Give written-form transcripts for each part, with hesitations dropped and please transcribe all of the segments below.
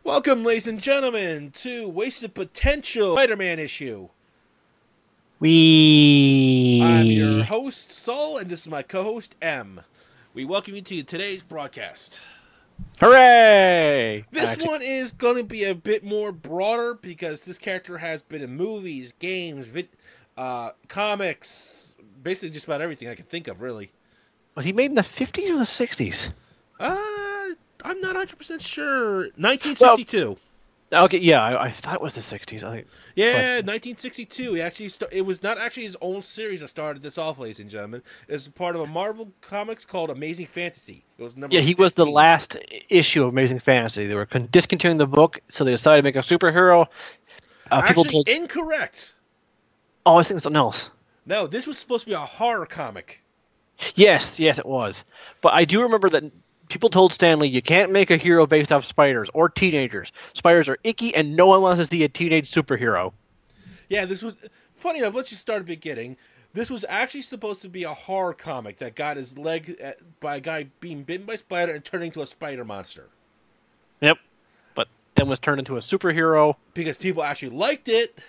Welcome, ladies and gentlemen, to Wasted Potential Spider-Man issue. I'm your We host, Saul, and this is my co-host, M. We welcome you to today's broadcast. Hooray! This one is going to be a bit more broader because this character has been in movies, games, comics, basically just about everything I can think of, really. Was he made in the 50s or the 60s? I'm not 100% sure. 1962. Okay, yeah, I thought it was the 60s. Yeah, 1962. He actually it was not actually his own series that started this off, ladies and gentlemen. It was part of a Marvel Comics called Amazing Fantasy. It was number Yeah, he 15. was the last issue of Amazing Fantasy. They were discontinuing the book, so they decided to make a superhero. Actually, incorrect. Oh, I was thinking something else. No, this was supposed to be a horror comic. Yes, it was. But I do remember that people told Stanley, you can't make a hero based off spiders or teenagers. Spiders are icky, and no one wants to see a teenage superhero. Yeah, this was... Funny enough, let's just start at the beginning. This was actually supposed to be a horror comic that got his leg by a guy being bitten by a spider and turning into a spider monster. Yep. But then was turned into a superhero. Because people actually liked it.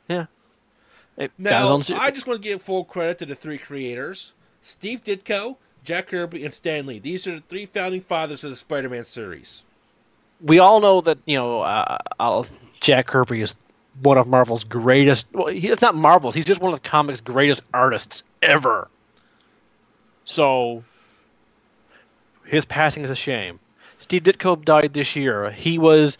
Yeah. Now, I just want to give full credit to the three creators. Steve Ditko, Jack Kirby, and Stan Lee. These are the three founding fathers of the Spider-Man series. We all know that, Jack Kirby is one of Marvel's greatest... Well, he's not Marvel's. He's just one of the comics' greatest artists ever. So, his passing is a shame. Steve Ditko died this year. He was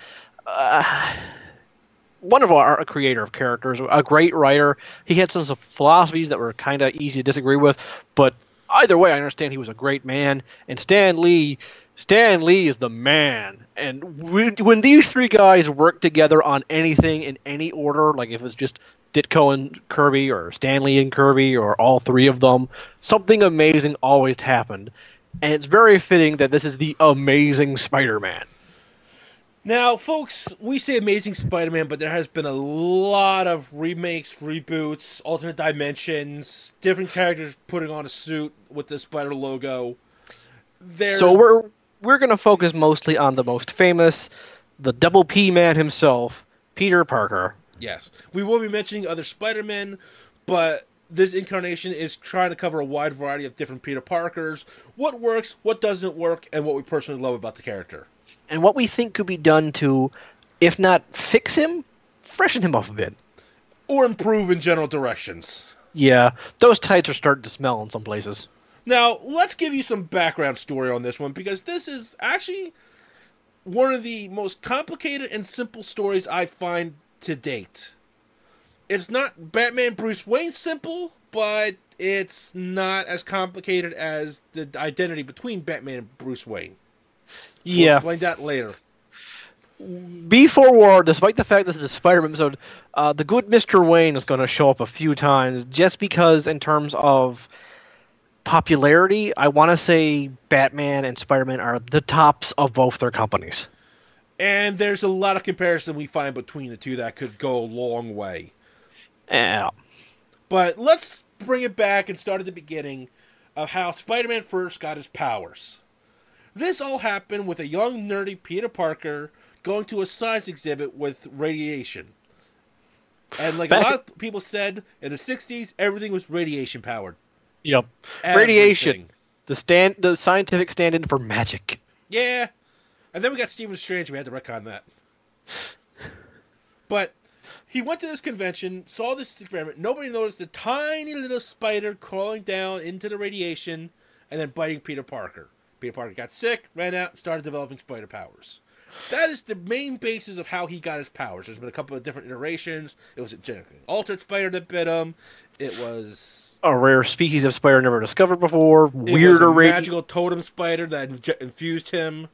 one of our creator of characters, a great writer. He had some philosophies that were kind of easy to disagree with, but either way, I understand he was a great man. And Stan Lee is the man. And when these three guys work together on anything in any order, like if it's just Ditko and Kirby or Stan Lee and Kirby or all three of them, something amazing always happened. And it's very fitting that this is the Amazing Spider-Man. Now, folks, we say Amazing Spider-Man, but there has been a lot of remakes, reboots, alternate dimensions, different characters putting on a suit with the Spider logo. So we're going to focus mostly on the most famous, the Double P Man himself, Peter Parker. Yes. We will be mentioning other Spider-Men, but this incarnation is trying to cover a wide variety of different Peter Parkers, what works, what doesn't work, and what we personally love about the character. And what we think could be done to, if not fix him, freshen him up a bit. Or improve in general directions. Yeah, those tights are starting to smell in some places. Now, let's give you some background story on this one, because this is actually one of the most complicated and simple stories I find to date. It's not Batman Bruce Wayne simple, but it's not as complicated as the identity between Batman and Bruce Wayne. Yeah. We'll explain that later. Be forewarned, despite the fact this is a Spider-Man episode, the good Mr. Wayne is going to show up a few times, just because in terms of popularity, I want to say Batman and Spider-Man are the tops of both their companies. And there's a lot of comparison we find between the two that could go a long way. Yeah. But let's bring it back and start at the beginning of how Spider-Man first got his powers. This all happened with a young, nerdy Peter Parker going to a science exhibit with radiation. And like a lot of people said, in the 60s, everything was radiation-powered. Yep. Everything. Radiation. The scientific stand-in for magic. Yeah. And then we got Stephen Strange. We had to retcon that. But he went to this convention, saw this experiment. Nobody noticed a tiny little spider crawling down into the radiation and then biting Peter Parker. Peter Parker got sick, ran out, and started developing spider powers. That is the main basis of how he got his powers. There's been a couple of different iterations. It was a genetically altered spider that bit him. It was a rare species of spider never discovered before. Weirder magical totem spider that infused him.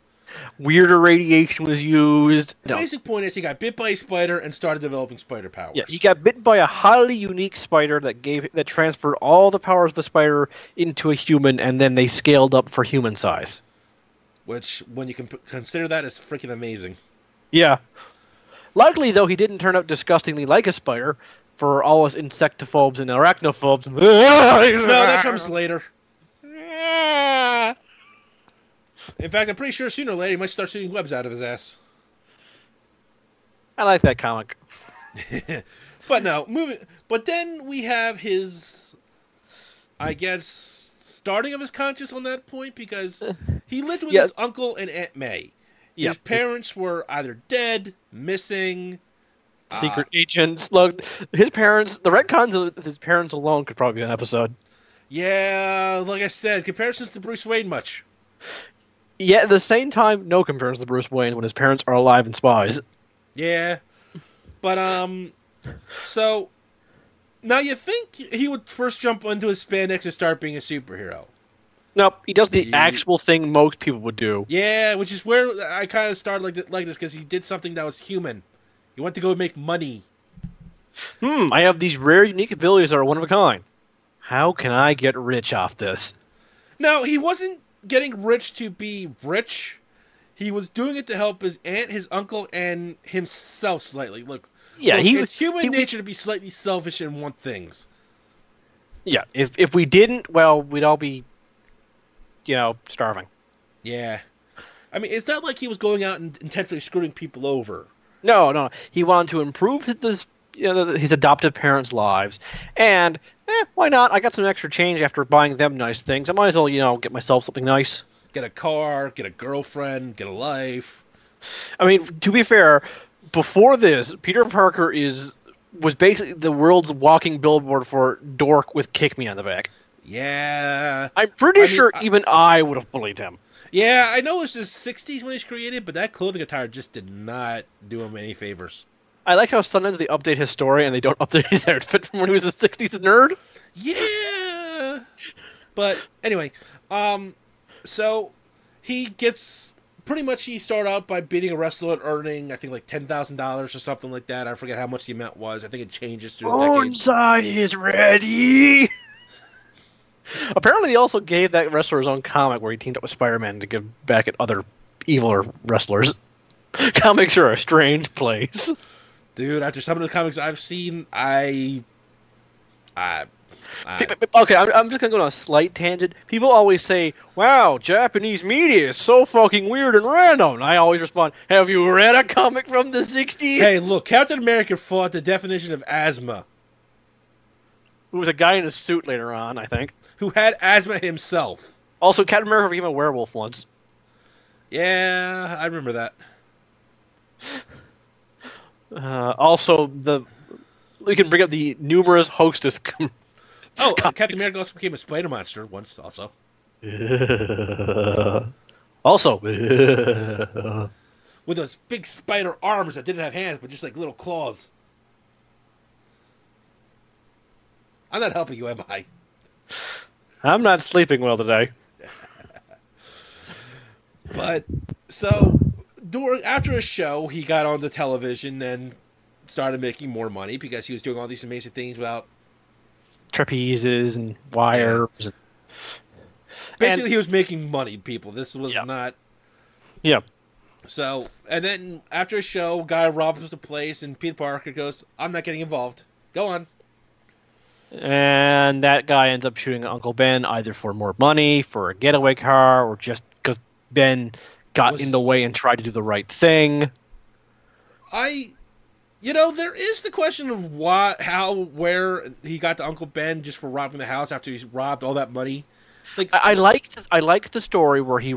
Weirder radiation was used. The basic point is he got bit by a spider and started developing spider powers. Yeah, he got bitten by a highly unique spider that transferred all the powers of the spider into a human, and then they scaled up for human size. Which, when you can consider that, is freaking amazing. Yeah. Luckily, though, he didn't turn out disgustingly like a spider for all us insectophobes and arachnophobes. No, that comes later. In fact, I'm pretty sure sooner or later he might start shooting webs out of his ass. I like that comic. But no, moving. But then we have his, I guess, starting of his conscience on that point, because he lived with his uncle and Aunt May. Yeah, his parents were either dead, missing, secret agents. Look, his parents. The retcons of his parents alone could probably be an episode. Yeah, like I said, comparisons to Bruce Wayne much. Yeah, at the same time, no comparison to Bruce Wayne when his parents are alive and spies. Yeah, but so now you think he would first jump into his spandex and start being a superhero? Nope, he does the actual thing most people would do. Yeah, which is where I kind of started like this, because he did something that was human. He went to go make money. I have these rare, unique abilities that are one of a kind. How can I get rich off this? Now, he wasn't getting rich to be rich. He was doing it to help his aunt, his uncle, and himself slightly. Look, it's human nature to be slightly selfish and want things. Yeah, if we didn't, well, we'd all be, starving. Yeah. I mean, it's not like he was going out and intentionally screwing people over. No. He wanted to improve his adoptive parents' lives. And, why not? I got some extra change after buying them nice things. I might as well, get myself something nice. Get a car, get a girlfriend, get a life. I mean, to be fair, before this, Peter Parker was basically the world's walking billboard for dork with "kick me" on the back. Yeah. I'm pretty sure even I would have bullied him. Yeah, I know it was the 60s when he was created, but that clothing attire just did not do him any favors. I like how sometimes they update his story and they don't update his outfit from when he was a 60s nerd. Yeah. But anyway, so he gets pretty much, he started out by beating a wrestler and earning, I think, like $10,000 or something like that. I forget how much the amount was. I think it changes through the decades. Bonsai is ready. Apparently, he also gave that wrestler his own comic where he teamed up with Spider-Man to give back at other eviler wrestlers. Comics are a strange place. Dude, after some of the comics I've seen, okay, I'm just going to go on a slight tangent. People always say, wow, Japanese media is so fucking weird and random. And I always respond, have you read a comic from the 60s? Hey, look, Captain America fought the definition of asthma. Who was a guy in a suit later on, I think. Who had asthma himself. Also, Captain America became a werewolf once. Yeah, I remember that. Also, we can bring up the numerous Hostess. Captain America also became a spider monster once, also. With those big spider arms that didn't have hands, but just like little claws. I'm not helping you, am I? I'm not sleeping well today. But, so, after a show, he got on the television and started making more money because he was doing all these amazing things about trapezes and wires. Yeah. Basically, he was making money, people. This was not... Yeah. So, and then after a show, guy robs the place, and Peter Parker goes, I'm not getting involved. Go on. And that guy ends up shooting Uncle Ben either for more money, for a getaway car, or just because Ben got in the way and tried to do the right thing. There is the question of where he got to Uncle Ben just for robbing the house after he's robbed all that money. Like, I liked the story where he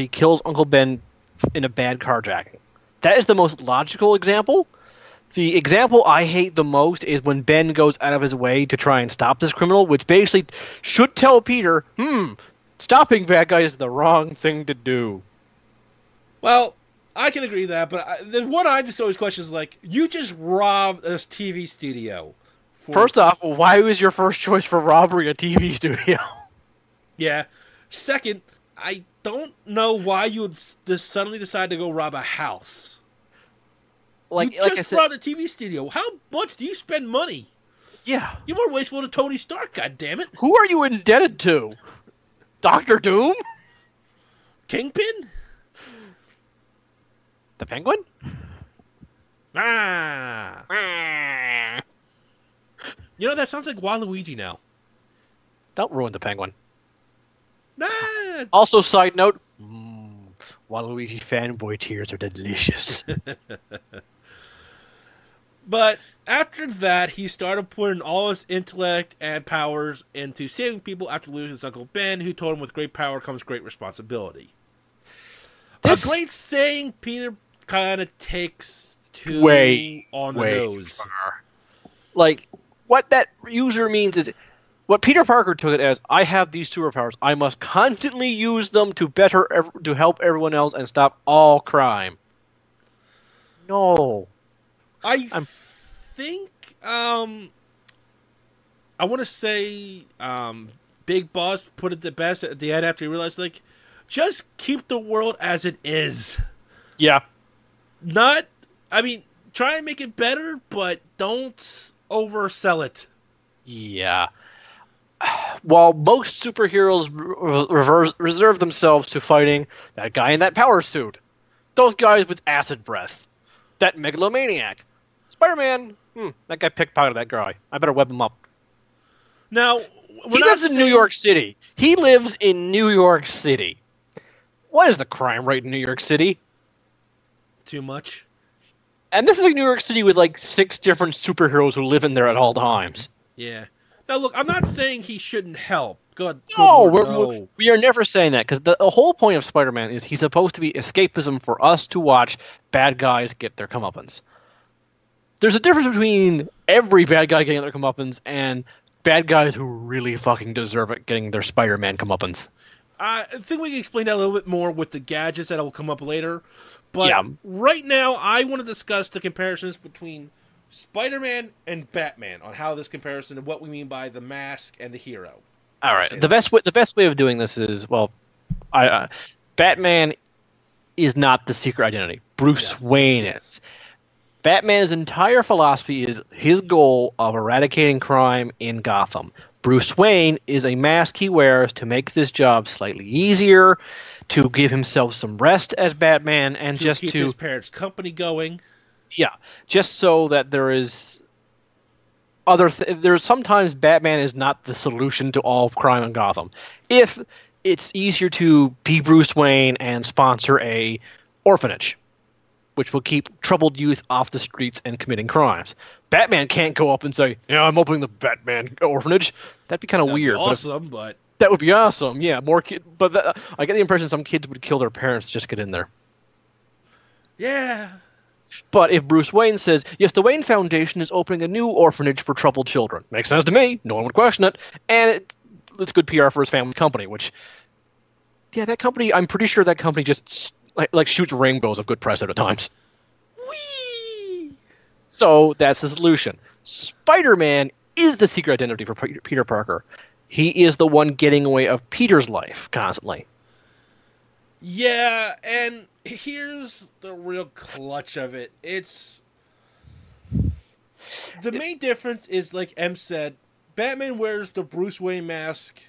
kills Uncle Ben in a bad carjacking. That is the most logical example. The example I hate the most is when Ben goes out of his way to try and stop this criminal, which basically should tell Peter, stopping bad guys is the wrong thing to do. Well, I can agree with that, but the one I just always question is, like, you just robbed a TV studio. First off, why was your first choice for robbery a TV studio? Yeah. Second, I don't know why you would just suddenly decide to go rob a house. You just robbed a TV studio. How much do you spend money? Yeah. You're more wasteful than Tony Stark, goddammit. Who are you indebted to? Dr. Doom? Kingpin? The Penguin? Ah. That sounds like Waluigi now. Don't ruin the Penguin. Nah. Also, side note, Waluigi fanboy tears are delicious. But after that, he started putting all his intellect and powers into saving people after losing his Uncle Ben, who told him with great power comes great responsibility. A great saying Peter kind of takes too on the nose. Far. Like, what that user means is, what Peter Parker took it as, I have these superpowers. I must constantly use them to help everyone else and stop all crime. No. I think I want to say Big Boss put it the best at the end after he realized, like, just keep the world as it is. Yeah. Try and make it better, but don't oversell it. Yeah. While most superheroes reserve themselves to fighting that guy in that power suit, those guys with acid breath, that megalomaniac, Spider-Man, that guy pickpocketed that guy. I better web him up. Now, he lives in New York City. He lives in New York City. What is the crime rate in New York City? Too much. And this is like New York City with like 6 different superheroes who live in there at all times. Yeah. Now, look, I'm not saying he shouldn't help. No, we are never saying that, because the whole point of Spider-Man is he's supposed to be escapism for us to watch bad guys get their comeuppance. There's a difference between every bad guy getting their comeuppance and bad guys who really fucking deserve it getting their Spider-Man comeuppance. I think we can explain that a little bit more with the gadgets that will come up later. But right now, I want to discuss the comparisons between Spider-Man and Batman on how this comparison and what we mean by the mask and the hero. All right. The best way of doing this is, Batman is not the secret identity. Bruce Wayne is. Batman's entire philosophy is his goal of eradicating crime in Gotham. Bruce Wayne is a mask he wears to make this job slightly easier, to give himself some rest as Batman, and to just keep his parents' company going. Yeah, just so that there is there's sometimes Batman is not the solution to all crime in Gotham. If it's easier to be Bruce Wayne and sponsor a orphanage, which will keep troubled youth off the streets and committing crimes. Batman can't go up and say, I'm opening the Batman orphanage. That'd be kind of weird. But that would be awesome. Yeah, more kids. But I get the impression some kids would kill their parents just to get in there. Yeah. But if Bruce Wayne says, yes, the Wayne Foundation is opening a new orphanage for troubled children. Makes sense to me. No one would question it. And it's good PR for his family company, which, that company, I'm pretty sure that company just like shoots rainbows of good press at times. Whee! So that's the solution. Spider-Man is the secret identity for Peter Parker. He is the one getting away of Peter's life constantly. Yeah, and here's the real clutch of it. It's the main difference is, like M said, Batman wears the Bruce Wayne mask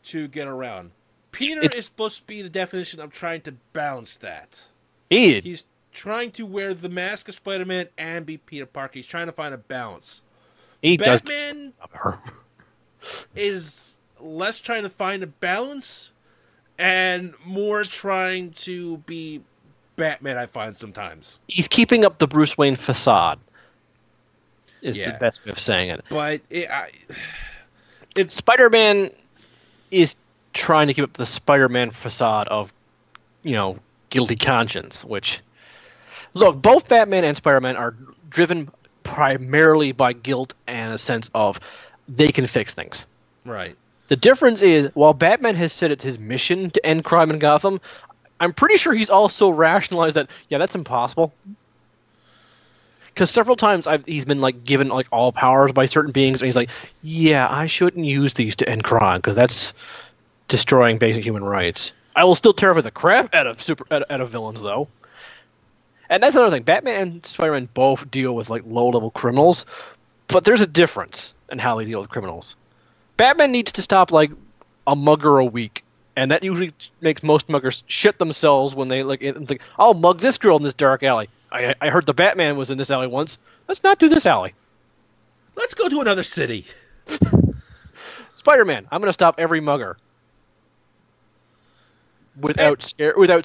to get around. Peter is supposed to be the definition of trying to balance that. He's trying to wear the mask of Spider-Man and be Peter Parker. He's trying to find a balance. Batman is less trying to find a balance and more trying to be Batman, I find sometimes. He's keeping up the Bruce Wayne facade, is the best way of saying it. But if Spider-Man is trying to keep up the Spider-Man facade of, guilty conscience, which... Look, both Batman and Spider-Man are driven primarily by guilt and a sense of they can fix things. Right. The difference is, while Batman has said it's his mission to end crime in Gotham, I'm pretty sure he's also rationalized that, that's impossible. Because several times he's been given all powers by certain beings, and he's like, I shouldn't use these to end crime, because that's destroying basic human rights. I will still terrify the crap out of villains, though. And that's another thing. Batman and Spider-Man both deal with low-level criminals, but there's a difference in how they deal with criminals. Batman needs to stop a mugger a week, and that usually makes most muggers shit themselves when they think, I'll mug this girl in this dark alley. I heard the Batman was in this alley once. Let's not do this alley. Let's go to another city. Spider-Man, I'm going to stop every mugger. Without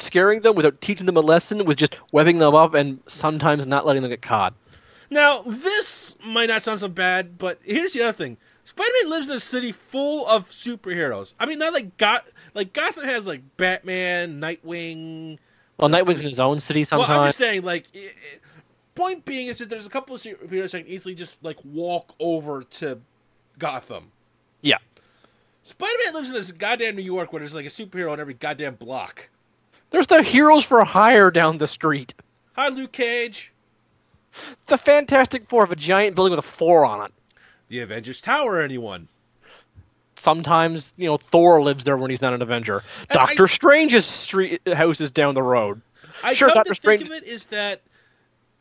scaring them, without teaching them a lesson, with just webbing them up and sometimes not letting them get caught. Now, this might not sound so bad, but here's the other thing. Spider-Man lives in a city full of superheroes. I mean, not like Gotham has like Batman, Nightwing. Well, Nightwing's in his own city sometimes. Well, I'm just saying, like, point being is that there's a couple of superheroes that can easily just like walk over to Gotham. Yeah. Spider-Man lives in this goddamn New York where there's like a superhero on every goddamn block. There's the Heroes for Hire down the street. Hi, Luke Cage. The Fantastic Four of a giant building with a 4 on it. The Avengers Tower, anyone? Sometimes, Thor lives there when he's not an Avenger. And Doctor Strange's house is down the road. Sure, Doctor Strange. Think of it is that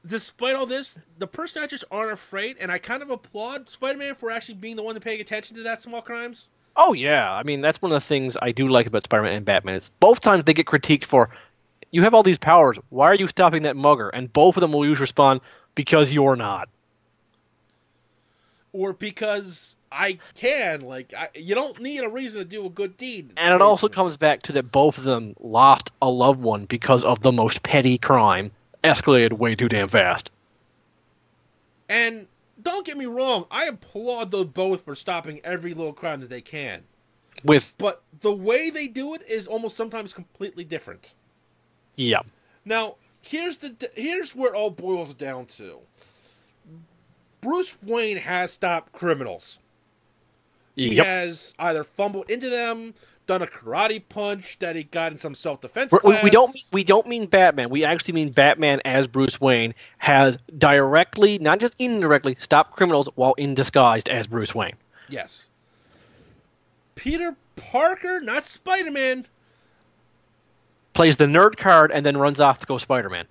despite all this, the personages aren't afraid, and I kind of applaud Spider-Man for actually being the one to paying attention to that small crimes. Oh, yeah. I mean, that's one of the things I do like about Spider-Man and Batman. Is both times they get critiqued for, you have all these powers, why are you stopping that mugger? And both of them will usually respond, because you're not. Or because I can. Like, you don't need a reason to do a good deed. And it also comes back to that both of them lost a loved one because of the most petty crime. Escalated way too damn fast. And don't get me wrong, I applaud them both for stopping every little crime that they can. But the way they do it is almost sometimes completely different. Yeah. Now, here's where it all boils down to. Bruce Wayne has stopped criminals. He has either fumbled into them, done a karate punch that he got in some self-defense class. We don't mean Batman. We actually mean Batman as Bruce Wayne has directly, not just indirectly, stopped criminals while in disguise as Bruce Wayne. Yes. Peter Parker, not Spider-Man, plays the nerd card and then runs off to go Spider-Man.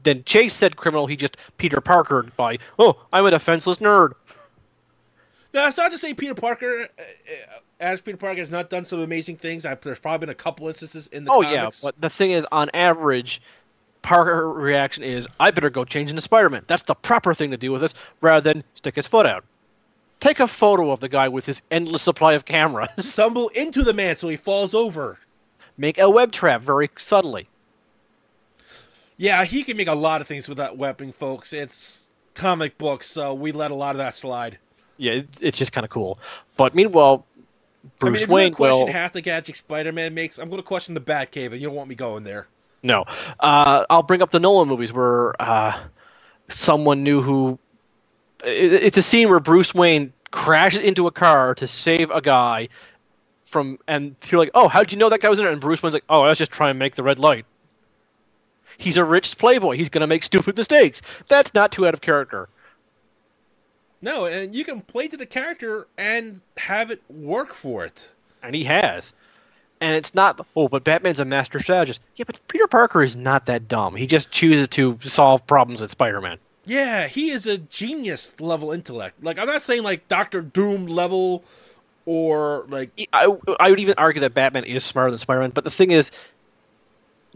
Then Chase said criminal, he just Peter Parkered by, I'm a defenseless nerd. Now, it's not to say Peter Parker, as Peter Parker, has not done some amazing things. There's probably been a couple instances in the comics. Yeah, but the thing is, on average, Parker's reaction is, I better go change into Spider-Man. That's the proper thing to do with this, rather than stick his foot out. Take a photo of the guy with his endless supply of cameras. Stumble into the man so he falls over. Make a web trap very subtly. Yeah, he can make a lot of things with that weapon, folks. It's comic books, so we let a lot of that slide. Yeah, it's just kind of cool. But meanwhile, Bruce Wayne if you're going to question half the gadgets Spider-Man makes, I'm going to question the Batcave, and you don't want me going there. No. I'll bring up the Nolan movies where someone knew who... It's a scene where Bruce Wayne crashes into a car to save a guy from... And you're like, how'd you know that guy was in it? And Bruce Wayne's like, I was just trying to make the red light. He's a rich playboy. He's going to make stupid mistakes. That's not too out of character. No, and you can play to the character and have it work for it. And he has. And it's not, but Batman's a master strategist. Yeah, but Peter Parker is not that dumb. He just chooses to solve problems with Spider-Man. Yeah, he is a genius level intellect. Like, I'm not saying like Dr. Doom level or like... I would even argue that Batman is smarter than Spider-Man, but the thing is,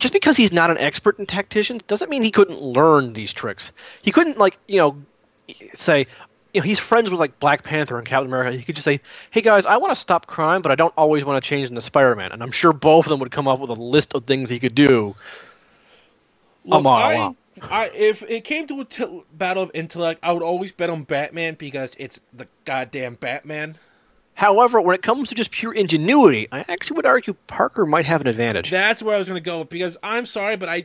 just because he's not an expert in tactician doesn't mean he couldn't learn these tricks. He couldn't, say... he's friends with like Black Panther and Captain America. He could just say, hey guys, I want to stop crime, but I don't always want to change into Spider-Man. And I'm sure both of them would come up with a list of things he could do. Look, if it came to a battle of intellect, I would always bet on Batman because it's the goddamn Batman. However, when it comes to just pure ingenuity, I actually would argue Parker might have an advantage. That's where I was going to go, because I'm sorry, but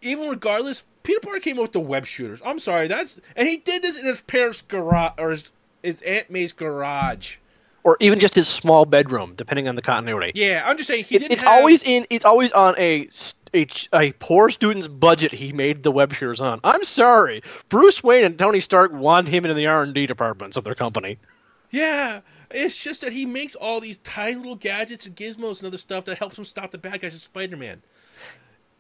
even regardless, Peter Parker came up with the web shooters. I'm sorry, and he did this in his parents' garage, or his Aunt May's garage. Or even just his small bedroom, depending on the continuity. Yeah, I'm just saying, it's always on a poor student's budget he made the web shooters on. I'm sorry. Bruce Wayne and Tony Stark want him in the R&D departments of their company. Yeah, it's just that he makes all these tiny little gadgets and gizmos and other stuff that helps him stop the bad guys of Spider-Man.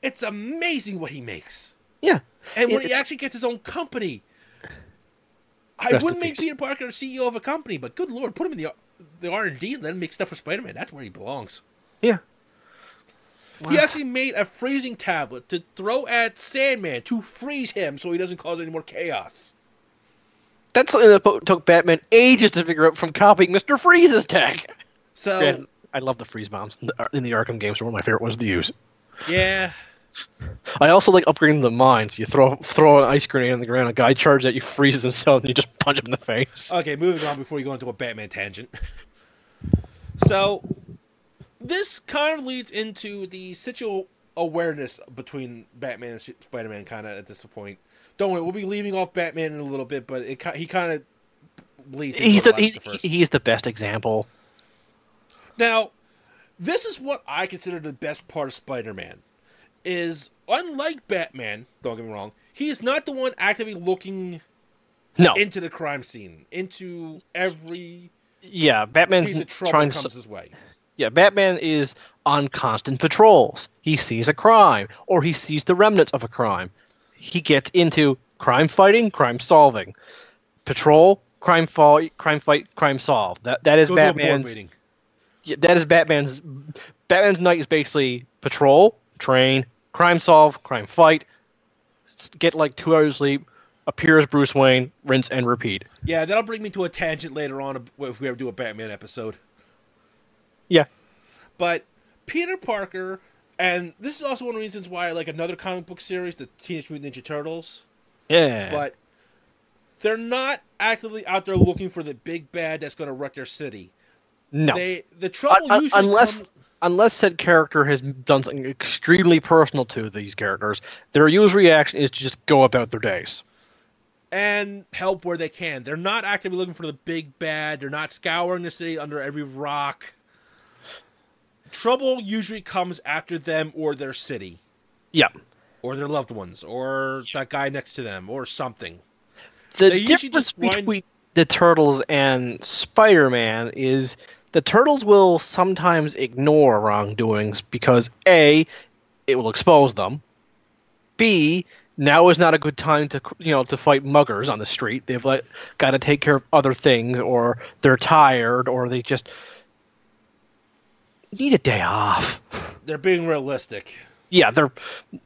It's amazing what he makes. Yeah. And when he actually gets his own company. I wouldn't make Peter Parker the CEO of a company, but good Lord, put him in the R&D and let him make stuff for Spider-Man. That's where he belongs. Yeah. Wow. He actually made a freezing tablet to throw at Sandman to freeze him so he doesn't cause any more chaos. That's something that took Batman ages to figure out from copying Mr. Freeze's tech. So I love the freeze bombs in the Arkham games. They're one of my favorite ones to use. Yeah. I also like upgrading the mines. You throw an ice grenade on the ground, a guy charges at you, freezes himself, and you just punch him in the face. Okay, moving on before you go into a Batman tangent. So, this kind of leads into the situational awareness between Batman and Spider-Man kind of at this point. Don't worry, we'll be leaving off Batman in a little bit, but he kind of leads into the first. He's the best example. Now, this is what I consider the best part of Spider-Man. Is, unlike Batman, don't get me wrong, he is not the one actively looking into the crime scene, into every Batman's piece of trouble trying that comes his way. Yeah, Batman is on constant patrols. He sees a crime, or he sees the remnants of a crime. He gets into crime fighting, crime solving, patrol, crime fight, crime solve. That is Batman's. Yeah, that is Batman's. Batman's night is basically patrol, train, crime solve, crime fight, get like 2 hours sleep, appear as Bruce Wayne, rinse and repeat. Yeah, that'll bring me to a tangent later on if we ever do a Batman episode. Yeah. But Peter Parker, and this is also one of the reasons why I like another comic book series, the Teenage Mutant Ninja Turtles. Yeah. But they're not actively out there looking for the big bad that's going to wreck their city. No. The trouble usually unless said character has done something extremely personal to these characters, their usual reaction is to just go about their days. And help where they can. They're not actively looking for the big bad. They're not scouring the city under every rock. Trouble usually comes after them or their city. Yeah. Or their loved ones. Or that guy next to them. Or something. The difference between the Turtles and Spider-Man is the Turtles will sometimes ignore wrongdoings because A, it will expose them. B, now is not a good time to fight muggers on the street. They've got to take care of other things, or they're tired, or they just need a day off. They're being realistic. Yeah, they're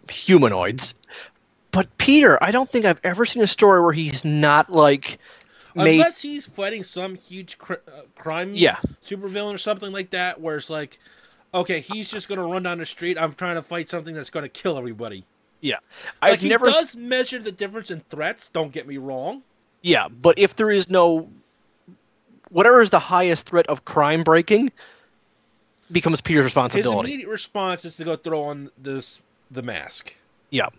humanoids. But Peter, I don't think I've ever seen a story where he's not unless he's fighting some huge crime supervillain or something like that, where it's like, okay, he's just going to run down the street. I'm trying to fight something that's going to kill everybody. Yeah. He does measure the difference in threats, don't get me wrong. Yeah, but if there is no... Whatever is the highest threat of crime breaking becomes Peter's responsibility. His immediate response is to go throw on the mask. Yeah.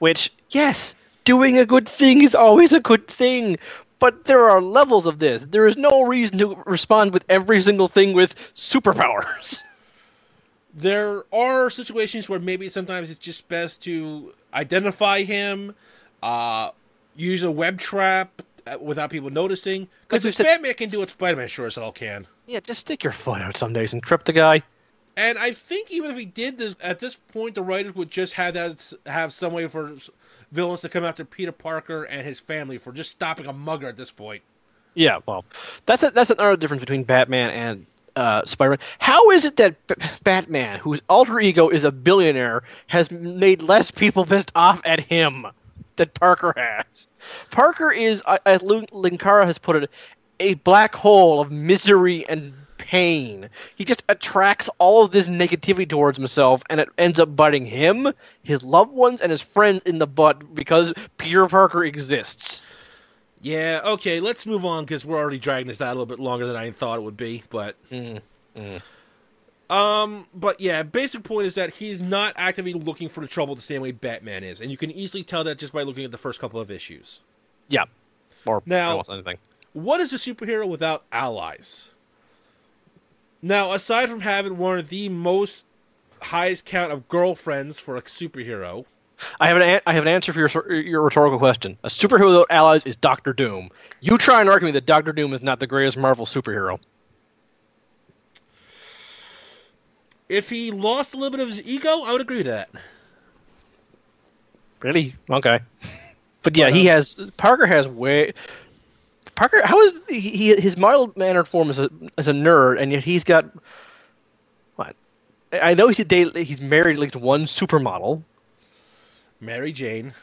Which, yes, doing a good thing is always a good thing, but there are levels of this. There is no reason to respond with every single thing with superpowers. There are situations where maybe sometimes it's just best to identify him, use a web trap without people noticing. Because if Batman can do it, Spider-Man sure as hell can. Yeah, just stick your foot out some days and trip the guy. And I think even if he did this, at this point, the writers would just have some way for villains to come after Peter Parker and his family for just stopping a mugger at this point. Yeah, well, that's another difference between Batman and Spider-Man. How is it that Batman, whose alter ego is a billionaire, has made less people pissed off at him than Parker has? Parker is, as Linkara has put it, a black hole of misery and pain. He just attracts all of this negativity towards himself, and it ends up biting him, his loved ones, and his friends in the butt because Peter Parker exists. Yeah, okay, let's move on because we're already dragging this out a little bit longer than I thought it would be, but... But yeah, basic point is that he's not actively looking for the trouble the same way Batman is, and you can easily tell that just by looking at the first couple of issues. Yeah. Or now, almost anything. What is a superhero without allies? Now, aside from having one of the most highest count of girlfriends for a superhero... I have an answer for your rhetorical question. A superhero without allies is Doctor Doom. You try and argue me that Doctor Doom is not the greatest Marvel superhero. If he lost a little bit of his ego, I would agree with that. Really? Okay. But yeah, Parker, how is his mild-mannered form is a nerd, and yet he's got... What? I know he's married at least one supermodel. Mary Jane.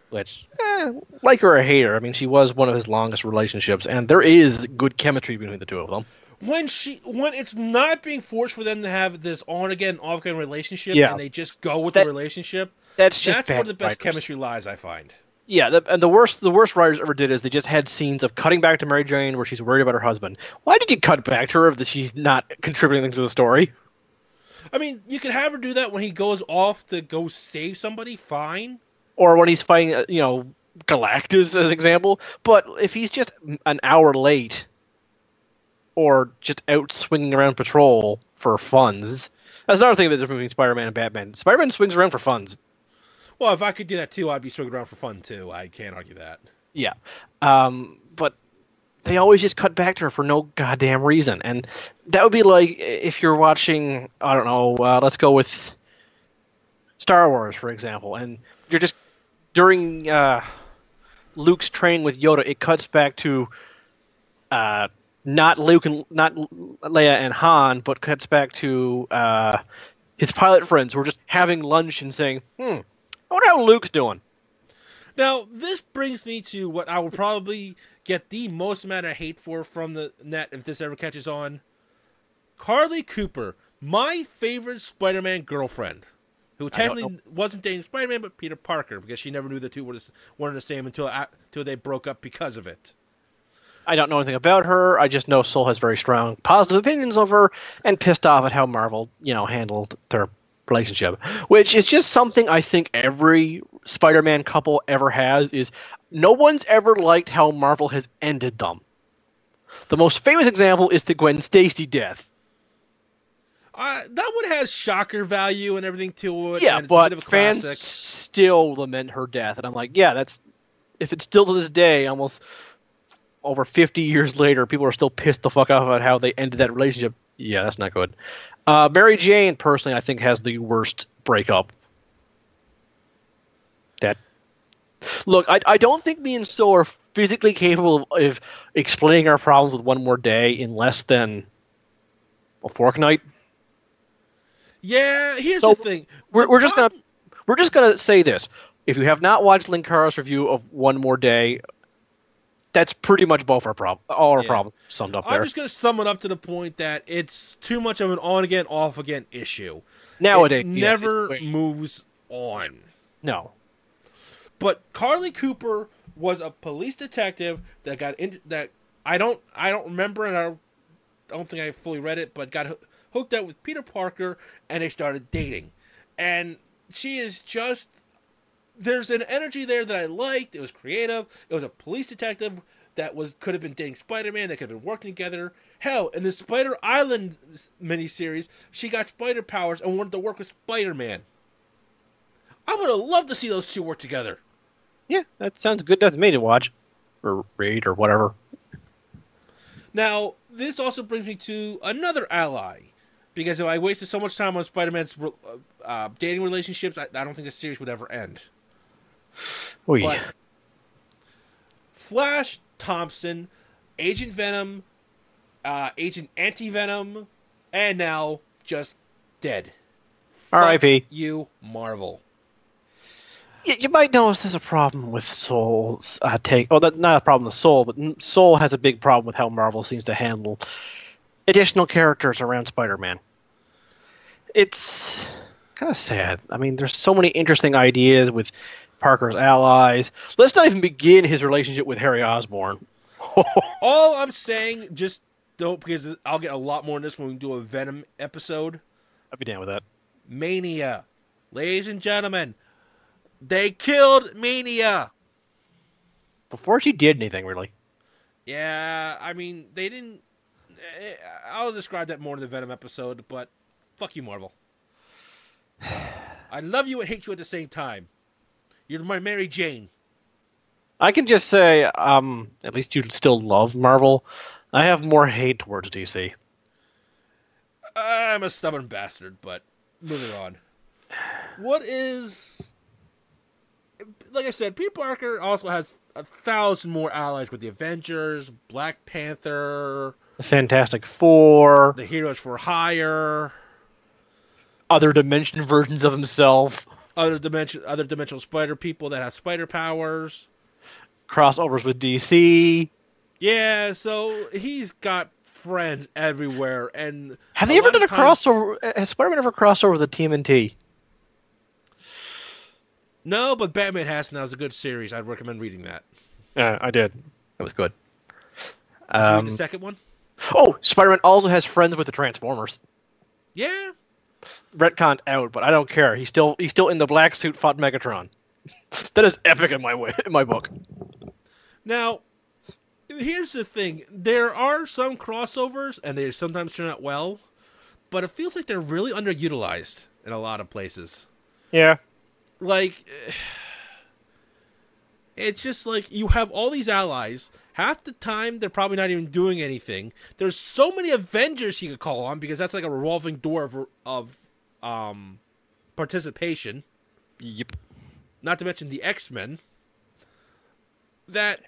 Which, like her or hate her, I mean, she was one of his longest relationships, and there is good chemistry between the two of them. when it's not being forced for them to have this on again, off again relationship, Yeah, and they just go with the that relationship, that's just that's where bad the best writers. chemistry lies, I find. Yeah, and the worst writers ever did is they just had scenes of cutting back to Mary Jane where she's worried about her husband. Why did you cut back to her if she's not contributing to the story? I mean, you could have her do that when he goes off to go save somebody, fine. Or when he's fighting, Galactus as an example. But if he's just an hour late, or just out swinging around patrol for funds, that's another thing that's between Spider-Man and Batman. Spider-Man swings around for funds. Well, if I could do that too, I'd be swinging around for fun too. I can't argue that. Yeah, but they always just cut back to her for no goddamn reason, and that would be like if you're watching, I don't know, let's go with Star Wars, for example, and you're just during Luke's training with Yoda, it cuts back to not Luke and not Leia and Han, but cuts back to his pilot friends who are just having lunch and saying, I wonder how Luke's doing. Now, this brings me to what I would probably get the most amount of hate for from the net if this ever catches on. Carly Cooper, my favorite Spider-Man girlfriend, who technically wasn't dating Spider-Man but Peter Parker, because she never knew the two were one and the same until they broke up because of it. I don't know anything about her. I just know Soul has very strong positive opinions of her and pissed off at how Marvel, handled their relationship, which is just something I think every Spider-Man couple ever has, is no one's ever liked how Marvel has ended them. The most famous example is the Gwen Stacy death. That one has shocker value and everything to it. Yeah, and it's but a bit of a fans classic. still lament her death, and I'm like, yeah, if it's still to this day, almost over 50 years later, people are still pissed the fuck off about how they ended that relationship. Yeah, that's not good. Mary Jane, personally, I think has the worst breakup. Look, I don't think me and Soul are physically capable of explaining our problems with One More Day in less than a fortnight. Yeah, here's the thing. We're just gonna say this. If you have not watched Linkara's review of One More Day, that's pretty much all our problems summed up there. I'm just going to sum it up to the point that it's too much of an on-again, off-again issue. Nowadays, it never moves on. No. But Carly Cooper was a police detective that got in that I don't remember, and I don't think I fully read it, but got hooked up with Peter Parker, and they started dating. And she is just... There's an energy there that I liked. It was creative. It was a police detective that could have been dating Spider-Man. They could have been working together. Hell, in the Spider Island miniseries, she got spider powers and wanted to work with Spider-Man. I would have loved to see those two work together. Yeah, that sounds good enough to me to watch or read or whatever. Now, this also brings me to another ally. Because if I wasted so much time on Spider-Man's dating relationships, I don't think the series would ever end. Oy. But Flash Thompson, Agent Venom, Agent Anti-Venom, and now just dead. R.I.P. You, Marvel. You might notice there's a problem with Soul's take. Oh, not a problem with Soul, but Soul has a big problem with how Marvel seems to handle additional characters around Spider-Man. It's kind of sad. I mean, there's so many interesting ideas with Parker's allies. Let's not even begin his relationship with Harry Osborn. All I'm saying, just don't, because I'll get a lot more on this when we do a Venom episode. I'd be down with that. Mania. Ladies and gentlemen, they killed Mania. Before she did anything, really. Yeah, I mean, they didn't... I'll describe that more in the Venom episode, but fuck you, Marvel. I love you and hate you at the same time. You're my Mary Jane. I can just say, at least you still love Marvel. I have more hate towards DC. I'm a stubborn bastard, but moving on. What is... Like I said, Peter Parker also has 1,000 more allies with the Avengers, Black Panther... The Fantastic Four. The Heroes for Hire. Other dimension versions of himself. Other dimensional spider people that have spider powers. Crossovers with DC. Yeah, so he's got friends everywhere, and have they ever done a crossover? Has Spider-Man ever crossed over the TMNT? No, but Batman has, and that was a good series. I'd recommend reading that. Yeah, I did. It was good. Did you read the second one? Oh, Spider-Man also has friends with the Transformers. Yeah. Retconned out, but I don't care. He's still in the black suit, fought Megatron. That is epic in my book. Now, here's the thing. There are some crossovers, and they sometimes turn out well, but it feels like they're really underutilized in a lot of places. Yeah. Like, it's just like you have all these allies. Half the time, they're probably not even doing anything. There's so many Avengers you could call on because that's like a revolving door of participation. Yep. Not to mention the X-Men. That,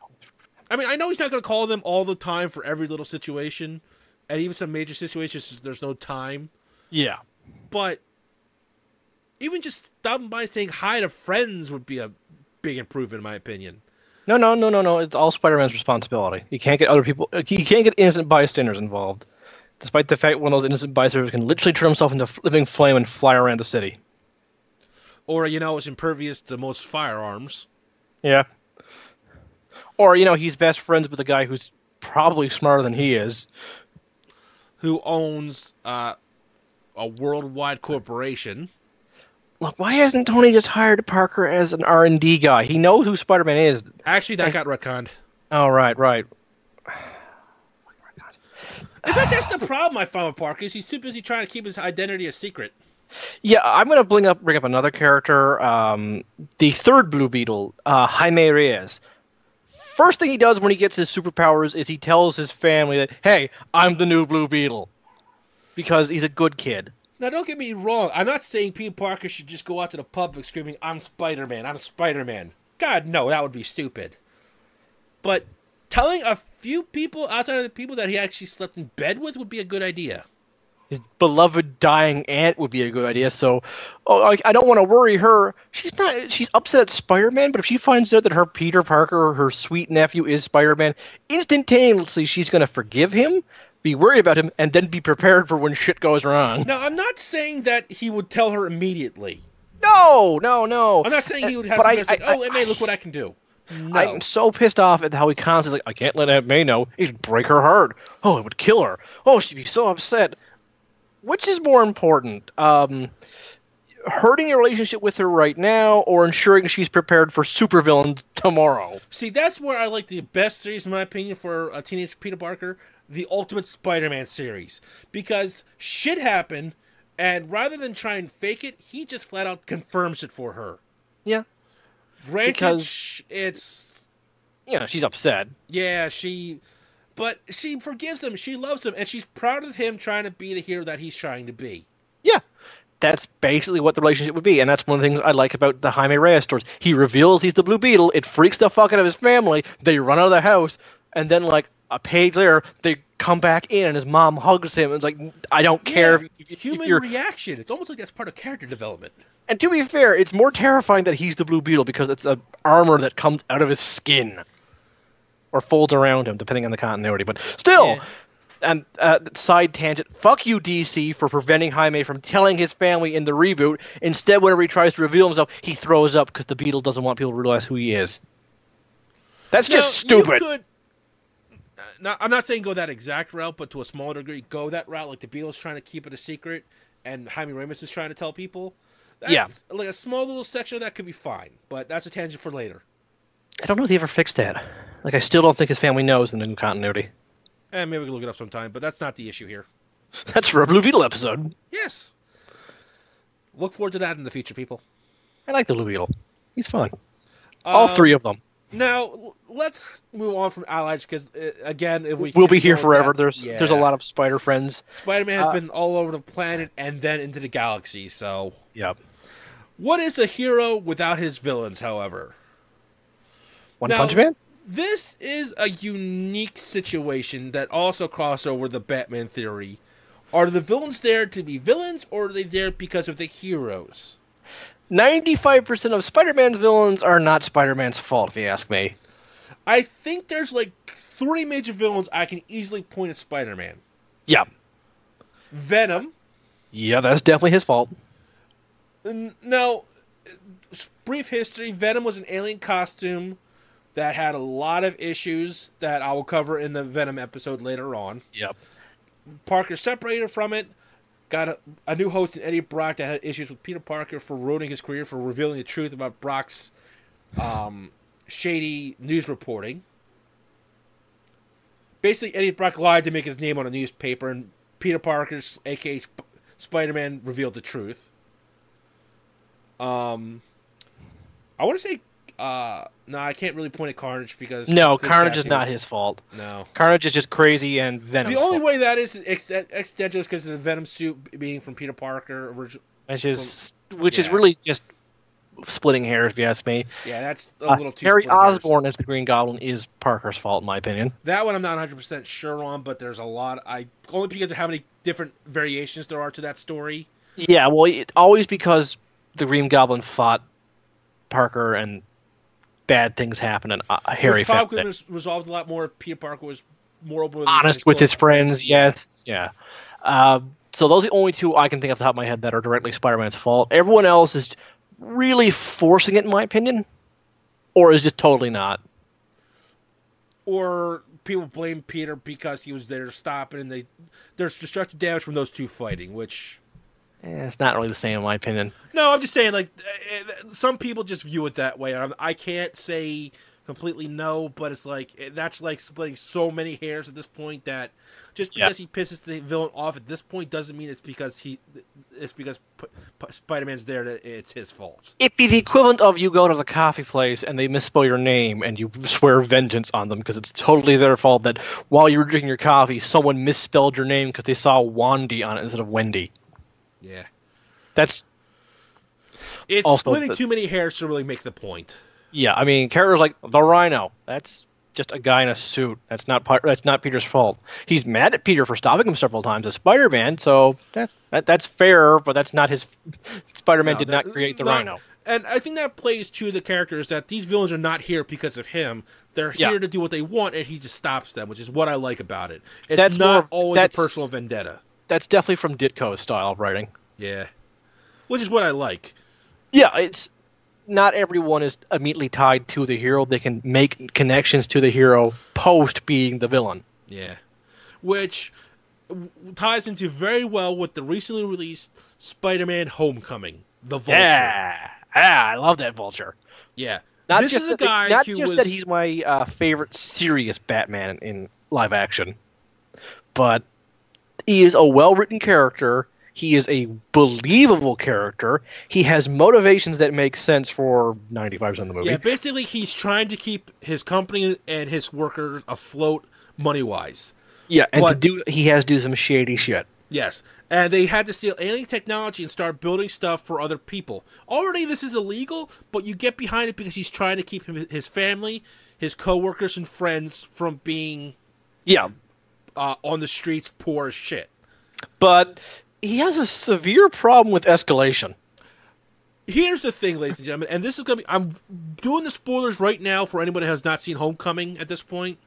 I mean, I know he's not going to call them all the time for every little situation, and even some major situations, there's no time. Yeah. But even just stopping by saying hi to friends would be a big improvement, in my opinion. No. It's all Spider-Man's responsibility. You can't get other people. You can't get innocent bystanders involved, despite the fact one of those innocent bystanders can literally turn himself into a living flame and fly around the city. Or, is impervious to most firearms. Yeah. Or, he's best friends with a guy who's probably smarter than he is. Who owns a worldwide corporation. Look, why hasn't Tony just hired Parker as an R&D guy? He knows who Spider-Man is. Actually, that got retconned. Oh, right. In fact, that's the problem I found with Parker, is he's too busy trying to keep his identity a secret. Yeah, I'm going to bring up another character, the third Blue Beetle, Jaime Reyes. First thing he does when he gets his superpowers is he tells his family that, hey, I'm the new Blue Beetle. Because he's a good kid. Now, don't get me wrong. I'm not saying Peter Parker should just go out to the public screaming, I'm Spider-Man, I'm Spider-Man. God, no, that would be stupid. But telling a few people outside of the people that he actually slept in bed with would be a good idea. His beloved dying aunt would be a good idea. So, I don't want to worry her. She's upset at Spider-Man, but if she finds out that her Peter Parker, her sweet nephew, is Spider-Man, instantaneously she's going to forgive him, be worried about him, and then be prepared for when shit goes wrong. Now, I'm not saying that he would tell her immediately. No. I'm not saying he would have to be like, Aunt May, look what I can do. No. I'm so pissed off at how he constantly I can't let Aunt May know. It'd break her heart. Oh, it would kill her. Oh, she'd be so upset. Which is more important? Hurting your relationship with her right now, or ensuring she's prepared for supervillains tomorrow? See, that's where I like the best series, in my opinion, for a teenage Peter Parker, the Ultimate Spider-Man series. Because shit happened, and rather than try and fake it, he just flat out confirms it for her. Yeah. Granted, because it's... Yeah, she's upset. Yeah, but she forgives him, she loves him, and she's proud of him trying to be the hero that he's trying to be. Yeah. That's basically what the relationship would be, and that's one of the things I like about the Jaime Reyes stories. He reveals he's the Blue Beetle, it freaks the fuck out of his family, they run out of the house, and then, like, a page later, they come back in, and his mom hugs him, and it's like, I don't care if you're... reaction. It's almost like that's part of character development. And to be fair, it's more terrifying that he's the Blue Beetle, because it's an armor that comes out of his skin. Or folds around him, depending on the continuity. But still, yeah. And side tangent, fuck you, DC, for preventing Jaime from telling his family in the reboot. Instead, whenever he tries to reveal himself, he throws up because the Beetle doesn't want people to realize who he is. That's just stupid. Now, I'm not saying go that exact route, but to a smaller degree, go that route. Like the Beetle's trying to keep it a secret, and Jaime Reyes is trying to tell people. Yeah. Like a small little section of that could be fine, but that's a tangent for later. I don't know if they ever fixed that. Like, I still don't think his family knows in the new continuity. Maybe we can look it up sometime, but that's not the issue here. That's for a Blue Beetle episode. Yes. Look forward to that in the future, people. I like the Blue Beetle. He's fun. All three of them. Now, let's move on from allies, because, again, if we'll be here forever. There's a lot of Spider friends. Spider-Man has been all over the planet and then into the galaxy, so... Yep. What is a hero without his villains, however? One Punch Man? This is a unique situation that also crosses over the Batman theory. Are the villains there to be villains, or are they there because of the heroes? 95% of Spider-Man's villains are not Spider-Man's fault, if you ask me. I think there's like 3 major villains I can easily point at Spider-Man. Yeah. Venom. Yeah, that's definitely his fault. Now, brief history, Venom was an alien costume that had a lot of issues that I will cover in the Venom episode later on. Yep. Parker separated from it, got a new host in Eddie Brock that had issues with Peter Parker for ruining his career, for revealing the truth about Brock's shady news reporting. Basically, Eddie Brock lied to make his name on a newspaper, and Peter Parker, a.k.a. Spider-Man, revealed the truth. I want to say, no, I can't really point at Carnage because... No, Carnage is not his fault. No. Carnage is just crazy and Venom. The only way that is accidental is because of the Venom suit being from Peter Parker. Which is really just splitting hairs, if you ask me. Yeah, that's a little too Harry splitting hairs. Osborn as the Green Goblin is Parker's fault, in my opinion. That one I'm not 100% sure on, but there's a lot. Only because of how many different variations there are to that story. Yeah, well, always because the Green Goblin fought Parker and bad things happened, and Harry found it. Was resolved a lot more if Peter Parker was more open, honest with his friends. Yes, yeah. So those are the only 2 I can think off the top of my head that are directly Spider-Man's fault. Everyone else is really forcing it, in my opinion, or is just totally not. Or people blame Peter because he was there to stop it, and there's destructive damage from those 2 fighting, which... it's not really the same, in my opinion. No, I'm just saying, like, some people just view it that way. I can't say completely no, but it's like, that's like splitting so many hairs at this point that just because he pisses the villain off at this point doesn't mean it's because Spider-Man's there that it's his fault. It'd be the equivalent of you go to the coffee place and they misspell your name and you swear vengeance on them because it's totally their fault that while you were drinking your coffee, someone misspelled your name because they saw Wandy on it instead of Wendy. Yeah. It's splitting too many hairs to really make the point. Yeah, I mean, characters like the Rhino, that's just a guy in a suit. That's not Peter's fault. He's mad at Peter for stopping him several times as Spider-Man, so that's fair, but that's not his... Spider-Man did not create the Rhino. And I think that plays to the characters that these villains are not here because of him. They're here to do what they want, and he just stops them, which is what I like about it. It's not always a personal vendetta. That's definitely from Ditko's style of writing. Yeah. Which is what I like. Yeah, it's... Not everyone is immediately tied to the hero. They can make connections to the hero post being the villain. Yeah. Which ties into very well with the recently released Spider-Man Homecoming. The Vulture. Yeah, I love that Vulture. Yeah. This is a guy not just that he's my favorite serious Batman in live action, but he is a well-written character. He is a believable character. He has motivations that make sense for 95% of the movie. Yeah, basically he's trying to keep his company and his workers afloat money-wise. Yeah, and he has to do some shady shit. Yes, and they had to steal alien technology and start building stuff for other people. Already this is illegal, but you get behind it because he's trying to keep his family, his co-workers, and friends from being on the streets poor as shit. But... he has a severe problem with escalation. Here's the thing, ladies and gentlemen, and this is going to be... I'm doing the spoilers right now for anybody who has not seen Homecoming at this point,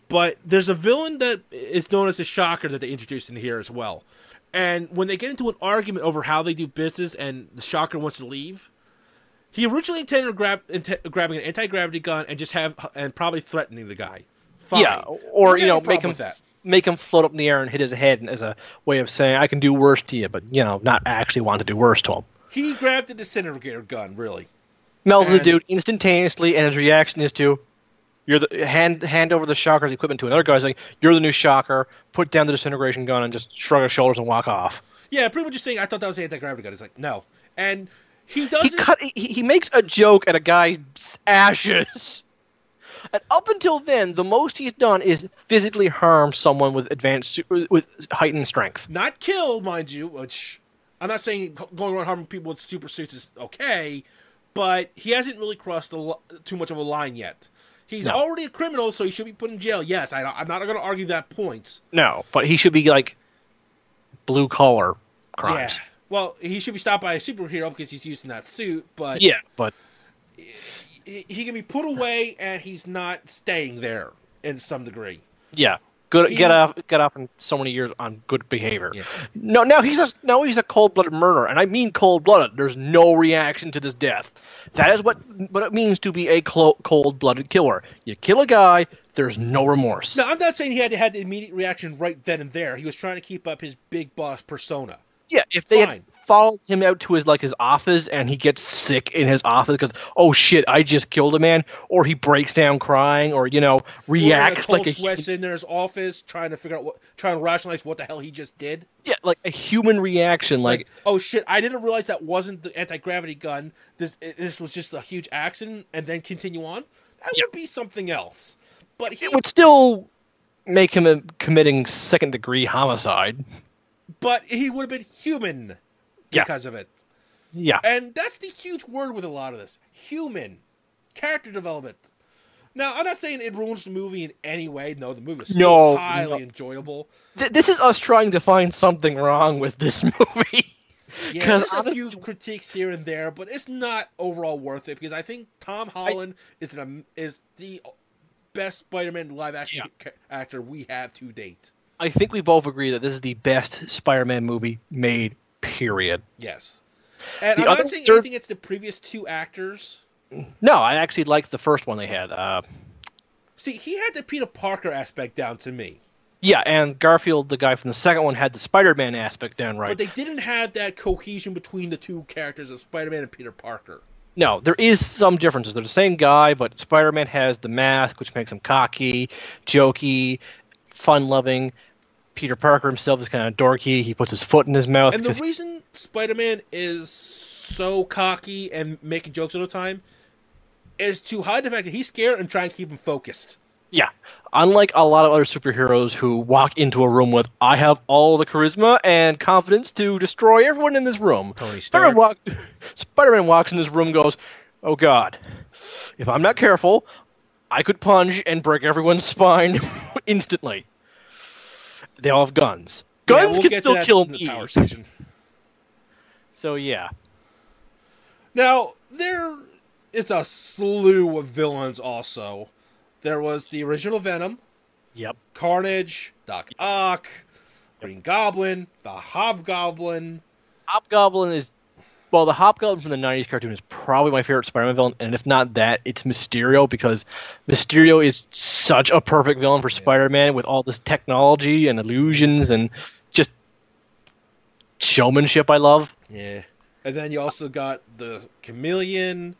but there's a villain that is known as the Shocker that they introduced in here as well. And when they get into an argument over how they do business and the Shocker wants to leave, he originally intended grabbing an anti-gravity gun and probably threatening the guy. Fine. Yeah, or, make him float up in the air and hit his head as a way of saying, I can do worse to you, but, not actually want to do worse to him. He grabbed a disintegrator gun, really. Melts the dude instantaneously, and his reaction is to hand over the Shocker's equipment to another guy saying, you're the new Shocker, put down the disintegration gun and just shrug his shoulders and walk off. Yeah, pretty much just saying, I thought that was the anti-gravity gun. He's like, no. And he doesn't... He makes a joke at a guy's ashes. And up until then, the most he's done is physically harm someone with heightened strength. Not kill, mind you, which I'm not saying going around harming people with super suits is okay, but he hasn't really crossed too much of a line yet. He's already a criminal, so he should be put in jail. Yes, I'm not going to argue that point. No, but he should be like blue-collar crimes. Yeah. Well, he should be stopped by a superhero because he's using that suit, but... Yeah, but... he can be put away, and he's not staying there in some degree. Yeah. Good. Get off in so many years on good behavior. Yeah. No, now he's a cold-blooded murderer, and I mean cold-blooded. There's no reaction to this death. That is what it means to be a cold-blooded killer. You kill a guy, there's no remorse. No, I'm not saying he had to have the immediate reaction right then and there. He was trying to keep up his big boss persona. Yeah, if they had followed him out to his office and he gets sick in his office because, oh shit, I just killed a man, or he breaks down crying, or reacts like a sweats in his office trying to rationalize what the hell he just did. Yeah, like a human reaction, like oh shit, I didn't realize that wasn't the anti-gravity gun. This was just a huge accident, and then continue on. That would be something else. But it would still make him committing second-degree homicide. But he would have been human because of it. Yeah. And that's the huge word with a lot of this. Human. Character development. Now, I'm not saying it ruins the movie in any way. No, the movie is still highly enjoyable. This is us trying to find something wrong with this movie. Yeah, there's a few critiques here and there, but it's not overall worth it, because I think Tom Holland is the best Spider-Man live-action actor we have to date. I think we both agree that this is the best Spider-Man movie made, period. Yes. And I'm not saying anything against the previous two actors. No, I actually liked the first one they had. See, he had the Peter Parker aspect down to me. Yeah, and Garfield, the guy from the second one, had the Spider-Man aspect down right. But they didn't have that cohesion between the two characters of Spider-Man and Peter Parker. No, there is some differences. They're the same guy, but Spider-Man has the mask, which makes him cocky, jokey, fun-loving. Peter Parker himself is kind of dorky. He puts his foot in his mouth. And the reason Spider-Man is so cocky and making jokes all the time is to hide the fact that he's scared and try and keep him focused. Yeah. Unlike a lot of other superheroes who walk into a room with, I have all the charisma and confidence to destroy everyone in this room. Tony Stark. Spider-Man walks in this room and goes, oh god, if I'm not careful, I could plunge and break everyone's spine instantly. They all have guns. Guns can still kill me. Power station. So yeah. Now, there is a slew of villains also. There was the original Venom. Yep. Carnage, Doc Ock, Green Goblin, the Hobgoblin. Hobgoblin is... Well, the Hobgoblin from the 90s cartoon is probably my favorite Spider-Man villain, and if not that, it's Mysterio, because Mysterio is such a perfect villain for Spider-Man with all this technology and illusions and just showmanship I love. Yeah. And then you also got the Chameleon,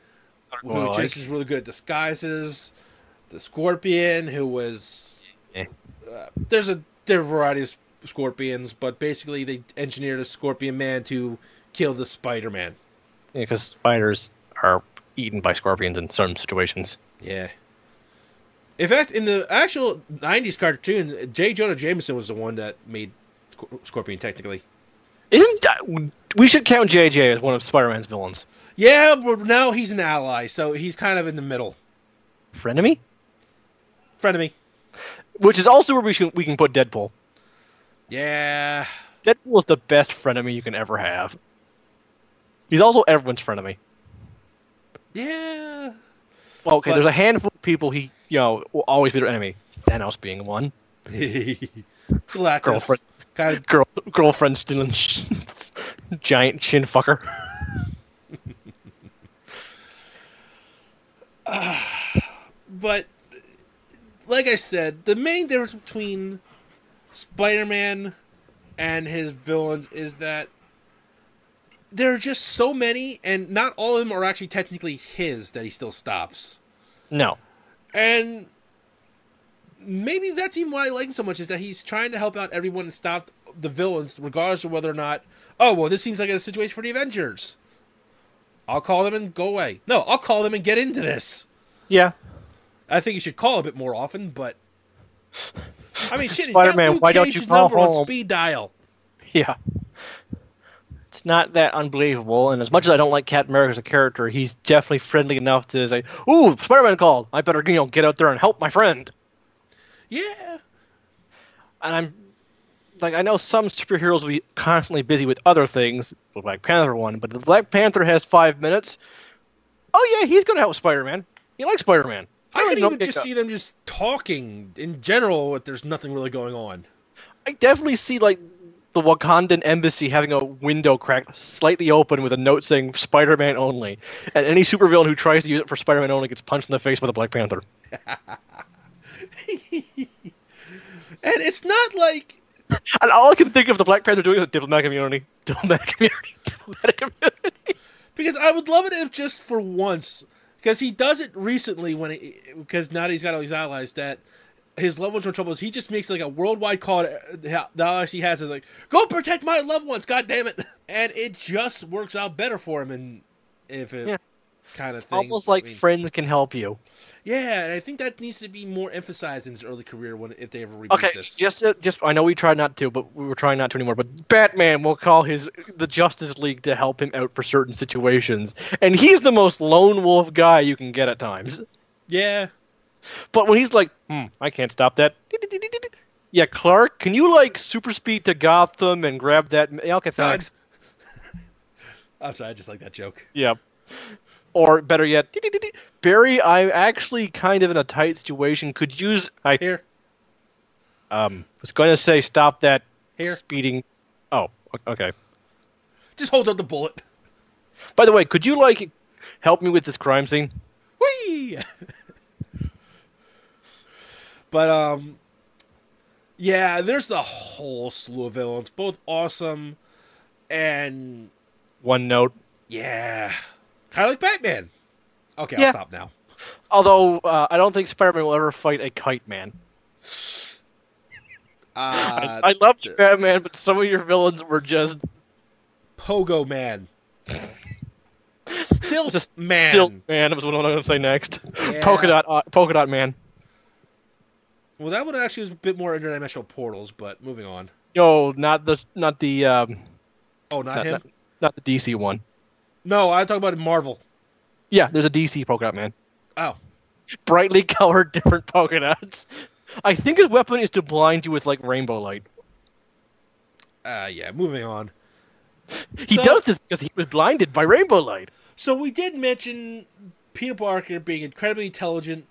who just is really good at disguises. The Scorpion, who was... there are a variety of Scorpions, but basically they engineered a Scorpion Man to kill the Spider-Man. Yeah, because spiders are eaten by scorpions in some situations. Yeah. In fact, in the actual 90s cartoon, J. Jonah Jameson was the one that made Scorpion, technically. We should count JJ as one of Spider-Man's villains. Yeah, but now he's an ally, so he's kind of in the middle. Frenemy? Frenemy. Which is also where we can put Deadpool. Yeah. Deadpool is the best frenemy you can ever have. He's also everyone's frenemy. Yeah. Well, okay, there's a handful of people he, will always be their enemy. Thanos being one. Galactus. Girlfriend stealing giant chin fucker. But, like I said, the main difference between Spider-Man and his villains is that there are just so many, and not all of them are actually technically his, that he still stops. No. And maybe that's even why I like him so much, is that he's trying to help out everyone and stop the villains, regardless of whether or not, oh, well, this seems like a situation for the Avengers. I'll call them and go away. No, I'll call them and get into this. Yeah. I think you should call a bit more often, but... I mean, shit, Spider-Man, why don't you call home? On speed dial. Yeah. It's not that unbelievable, and as much as I don't like Captain America as a character, he's definitely friendly enough to say, ooh, Spider-Man called. I better, get out there and help my friend. Yeah. And I know some superheroes will be constantly busy with other things, the Black Panther one, but if the Black Panther has 5 minutes, oh yeah, he's going to help Spider-Man. He likes Spider-Man. I could even just see them just talking in general if there's nothing really going on. I definitely see, like, the Wakandan embassy having a window cracked slightly open with a note saying Spider-Man only. And any supervillain who tries to use it for Spider-Man only gets punched in the face by the Black Panther. And it's not like... And all I can think of the Black Panther doing is a diplomatic immunity. Diplomatic immunity. Diplomatic immunity. Because I would love it if just for once... Because he does it recently because now that he's got all these allies that his loved ones are in trouble. He just makes like a worldwide call. The allies he has is like, go protect my loved ones, god damn it. And it just works out better for him. And if it kind of thing. Almost like friends can help you. Yeah, and I think that needs to be more emphasized in his early career if they ever reboot this. Just I know we tried not to, but we were trying not to anymore. But Batman will call the Justice League to help him out for certain situations, and he's the most lone wolf guy you can get at times. Yeah, but when he's like, I can't stop that. Yeah, Clark, can you like super speed to Gotham and grab that? Okay, thanks. I'm sorry, I just like that joke. Yeah. Or better yet, Barry, I'm actually kind of in a tight situation. Could use here. Was going to say stop that here speeding. Oh, okay. Just hold up the bullet. By the way, could you like help me with this crime scene? Whee! But yeah, there's the whole slew of villains, both awesome and one note. Yeah. Kind of like Batman. Okay, I'll stop now. Although, I don't think Spider-Man will ever fight a Kite Man. I love you, Batman, but some of your villains were just... Pogo Man. Stilt Man. Stilt Man was what I'm going to say next. Yeah. Polka dot Man. Well, that one actually was a bit more interdimensional portals, but moving on. No, not the... oh, not him? Not the DC one. No, I talk about Marvel. Yeah, there's a DC polka dot man. Oh. Brightly colored different polka dots. I think his weapon is to blind you with, like, rainbow light. Yeah, moving on. He does this because he was blinded by rainbow light. So we did mention Peter Parker being incredibly intelligent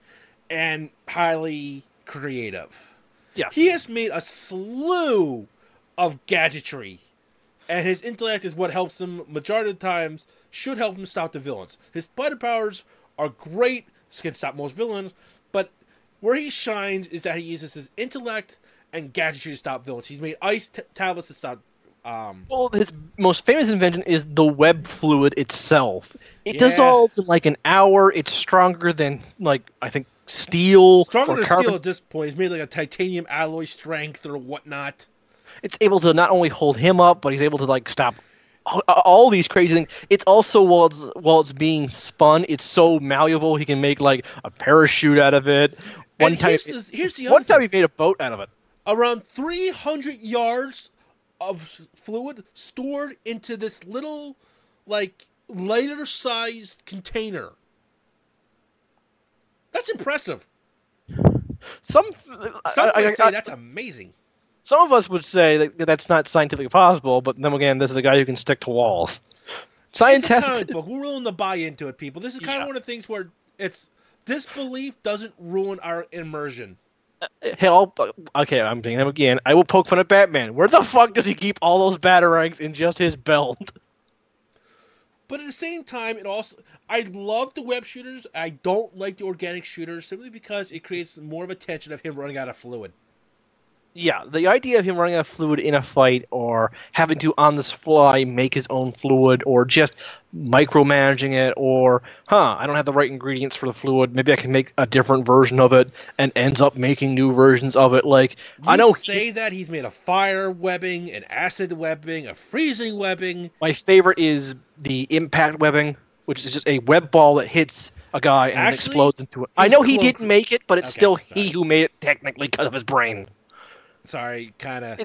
and highly creative. Yeah. He has made a slew of gadgetry. And his intellect is what helps him, majority of the times, should help him stop the villains. His spider powers are great, can stop most villains, but where he shines is that he uses his intellect and gadgetry to stop villains. He's made ice tablets to stop... Well, his most famous invention is the web fluid itself. It dissolves in like an hour. It's stronger than, like, I think, steel. Stronger than steel at this point. He's made like a titanium alloy strength or whatnot. It's able to not only hold him up, but he's able to like stop all these crazy things. It's also while it's being spun, it's so malleable. He can make like a parachute out of it. One time he made a boat out of it. Around 300 yards of fluid stored into this little, like, lighter-sized container. That's impressive. Some would say that's amazing. Some of us would say that that's not scientifically possible, but then again, this is a guy who can stick to walls. It's a comic book. We're willing to buy into it, people. This is kind of one of the things where disbelief doesn't ruin our immersion. Hell, okay, I'm thinking again. I will poke fun at Batman. Where the fuck does he keep all those batarangs in just his belt? But at the same time, I love the web shooters. I don't like the organic shooters simply because it creates more of a tension of him running out of fluid. Yeah, the idea of him running out of fluid in a fight or having to, on the fly, make his own fluid or just micromanaging it or, I don't have the right ingredients for the fluid. Maybe I can make a different version of it and ends up making new versions of it. Like, I know that he's made a fire webbing, an acid webbing, a freezing webbing. My favorite is the impact webbing, which is just a web ball that hits a guy and explodes into it. I know he didn't make it, but it's still he who made it technically because of his brain. Sorry, kind of.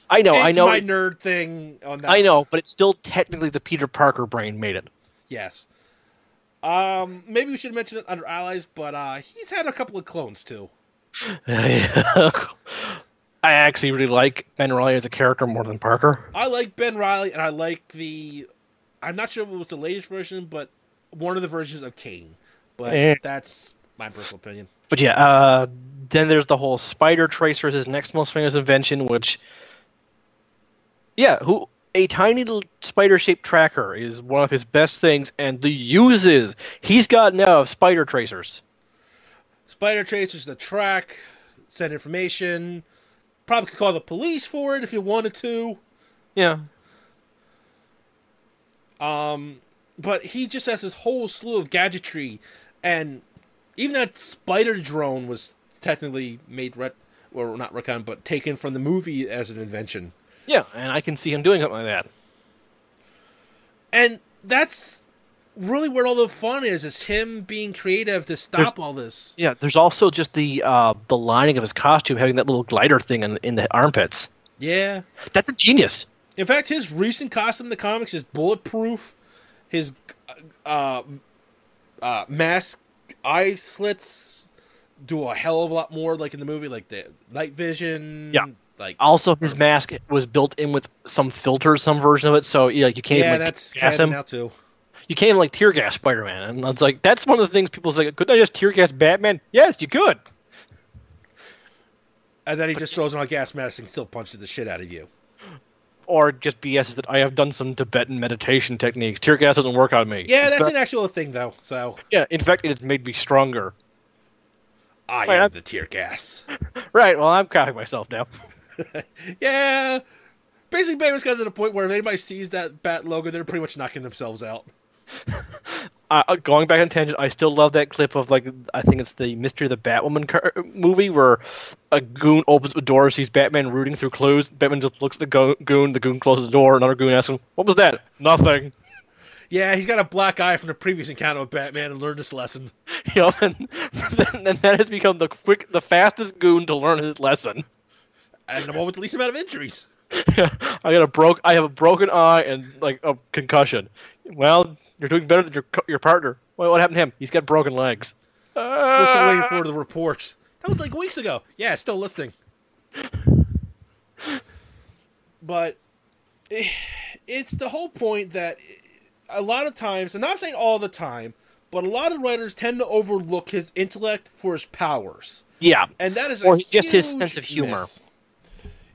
I know. It's my nerd thing on that. I know, but it's still technically the Peter Parker brain made it. Yes. Maybe we should mention it under allies, but he's had a couple of clones too. I actually really like Ben Reilly as a character more than Parker. I like Ben Reilly, and I like I'm not sure if it was the latest version, but one of the versions of Kane. But that's My personal opinion. But yeah, then there's the whole Spider Tracer, his next most famous invention, which, yeah, who a tiny little spider-shaped tracker is one of his best things, and the uses he's got now of Spider Tracers. Spider tracers the track, send information. Probably could call the police for it if you wanted to. Yeah. But he just has this whole slew of gadgetry, and even that spider drone was technically made or not retcon, but taken from the movie as an invention. Yeah, and I can see him doing something like that. And that's really where all the fun is him being creative to stop all this. Yeah, there's also just the lining of his costume having that little glider thing in the armpits. Yeah. That's a genius. In fact, his recent costume in the comics is bulletproof. His mask eye slits do a hell of a lot more, like in the movie, like the night vision. Yeah. Like also, his mask was built in with some filters, some version of it, so you can't even that's gas him. Now too. You can't even tear gas Spider-Man, and it's like that's one of the things people say. Couldn't I just tear gas Batman? Yes, you could. And then he just throws on a gas mask and still punches the shit out of you. Or just BS that I have done some Tibetan meditation techniques. Tear gas doesn't work on me. Yeah, that's an actual thing, though. So yeah, in fact, it's made me stronger. I am the tear gas. Right. Well, I'm copying myself now. Yeah. Basically, Batman's got to the point where if anybody sees that Bat logo, they're pretty much knocking themselves out. Going back on tangent, I still love that clip of, like, I think it's the Mystery of the Batwoman movie where a goon opens the door, sees Batman rooting through clues. Batman just looks at the goon closes the door, another goon asks him, "What was that?" "Nothing." Yeah, he's got a black eye from the previous encounter with Batman and learned this lesson. And that has become the fastest goon to learn his lesson. And the one with the least amount of injuries. Yeah, I have a broken eye and like a concussion. Well, you're doing better than your partner. Well, what happened to him? He's got broken legs. We're still waiting for the report. That was like weeks ago. Yeah, still listening. But it's the whole point that a lot of times, I'm not saying all the time, but a lot of writers tend to overlook his intellect for his powers. Yeah, and that is or just his sense of humor. Miss.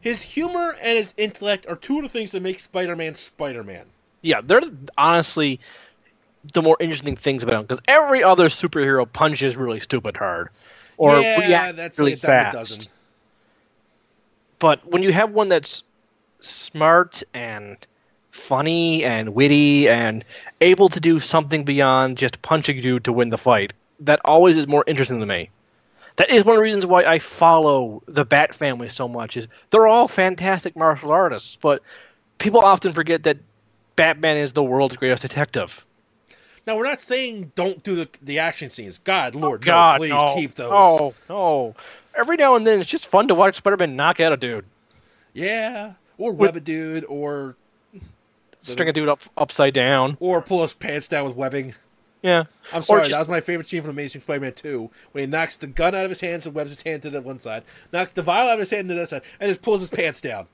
His humor and his intellect are two of the things that make Spider-Man Spider-Man. Yeah, they're honestly the more interesting things about him, because every other superhero punches really stupid hard, or reacts really fast. But when you have one that's smart and funny and witty and able to do something beyond just punching a dude to win the fight, that always is more interesting to me. That is one of the reasons why I follow the Bat family so much. Is they're all fantastic martial artists, but people often forget that Batman is the world's greatest detective. Now, we're not saying don't do the action scenes. God, Lord, God, no, please no, keep those. No. Every now and then, it's just fun to watch Spider-Man knock out a dude. Yeah, or web a dude, or string a dude upside down. Or pull his pants down with webbing. Yeah. I'm sorry, that was my favorite scene from Amazing Spider-Man 2, when he knocks the gun out of his hands and webs his hand to the one side, knocks the vial out of his hand to the other side, and just pulls his pants down.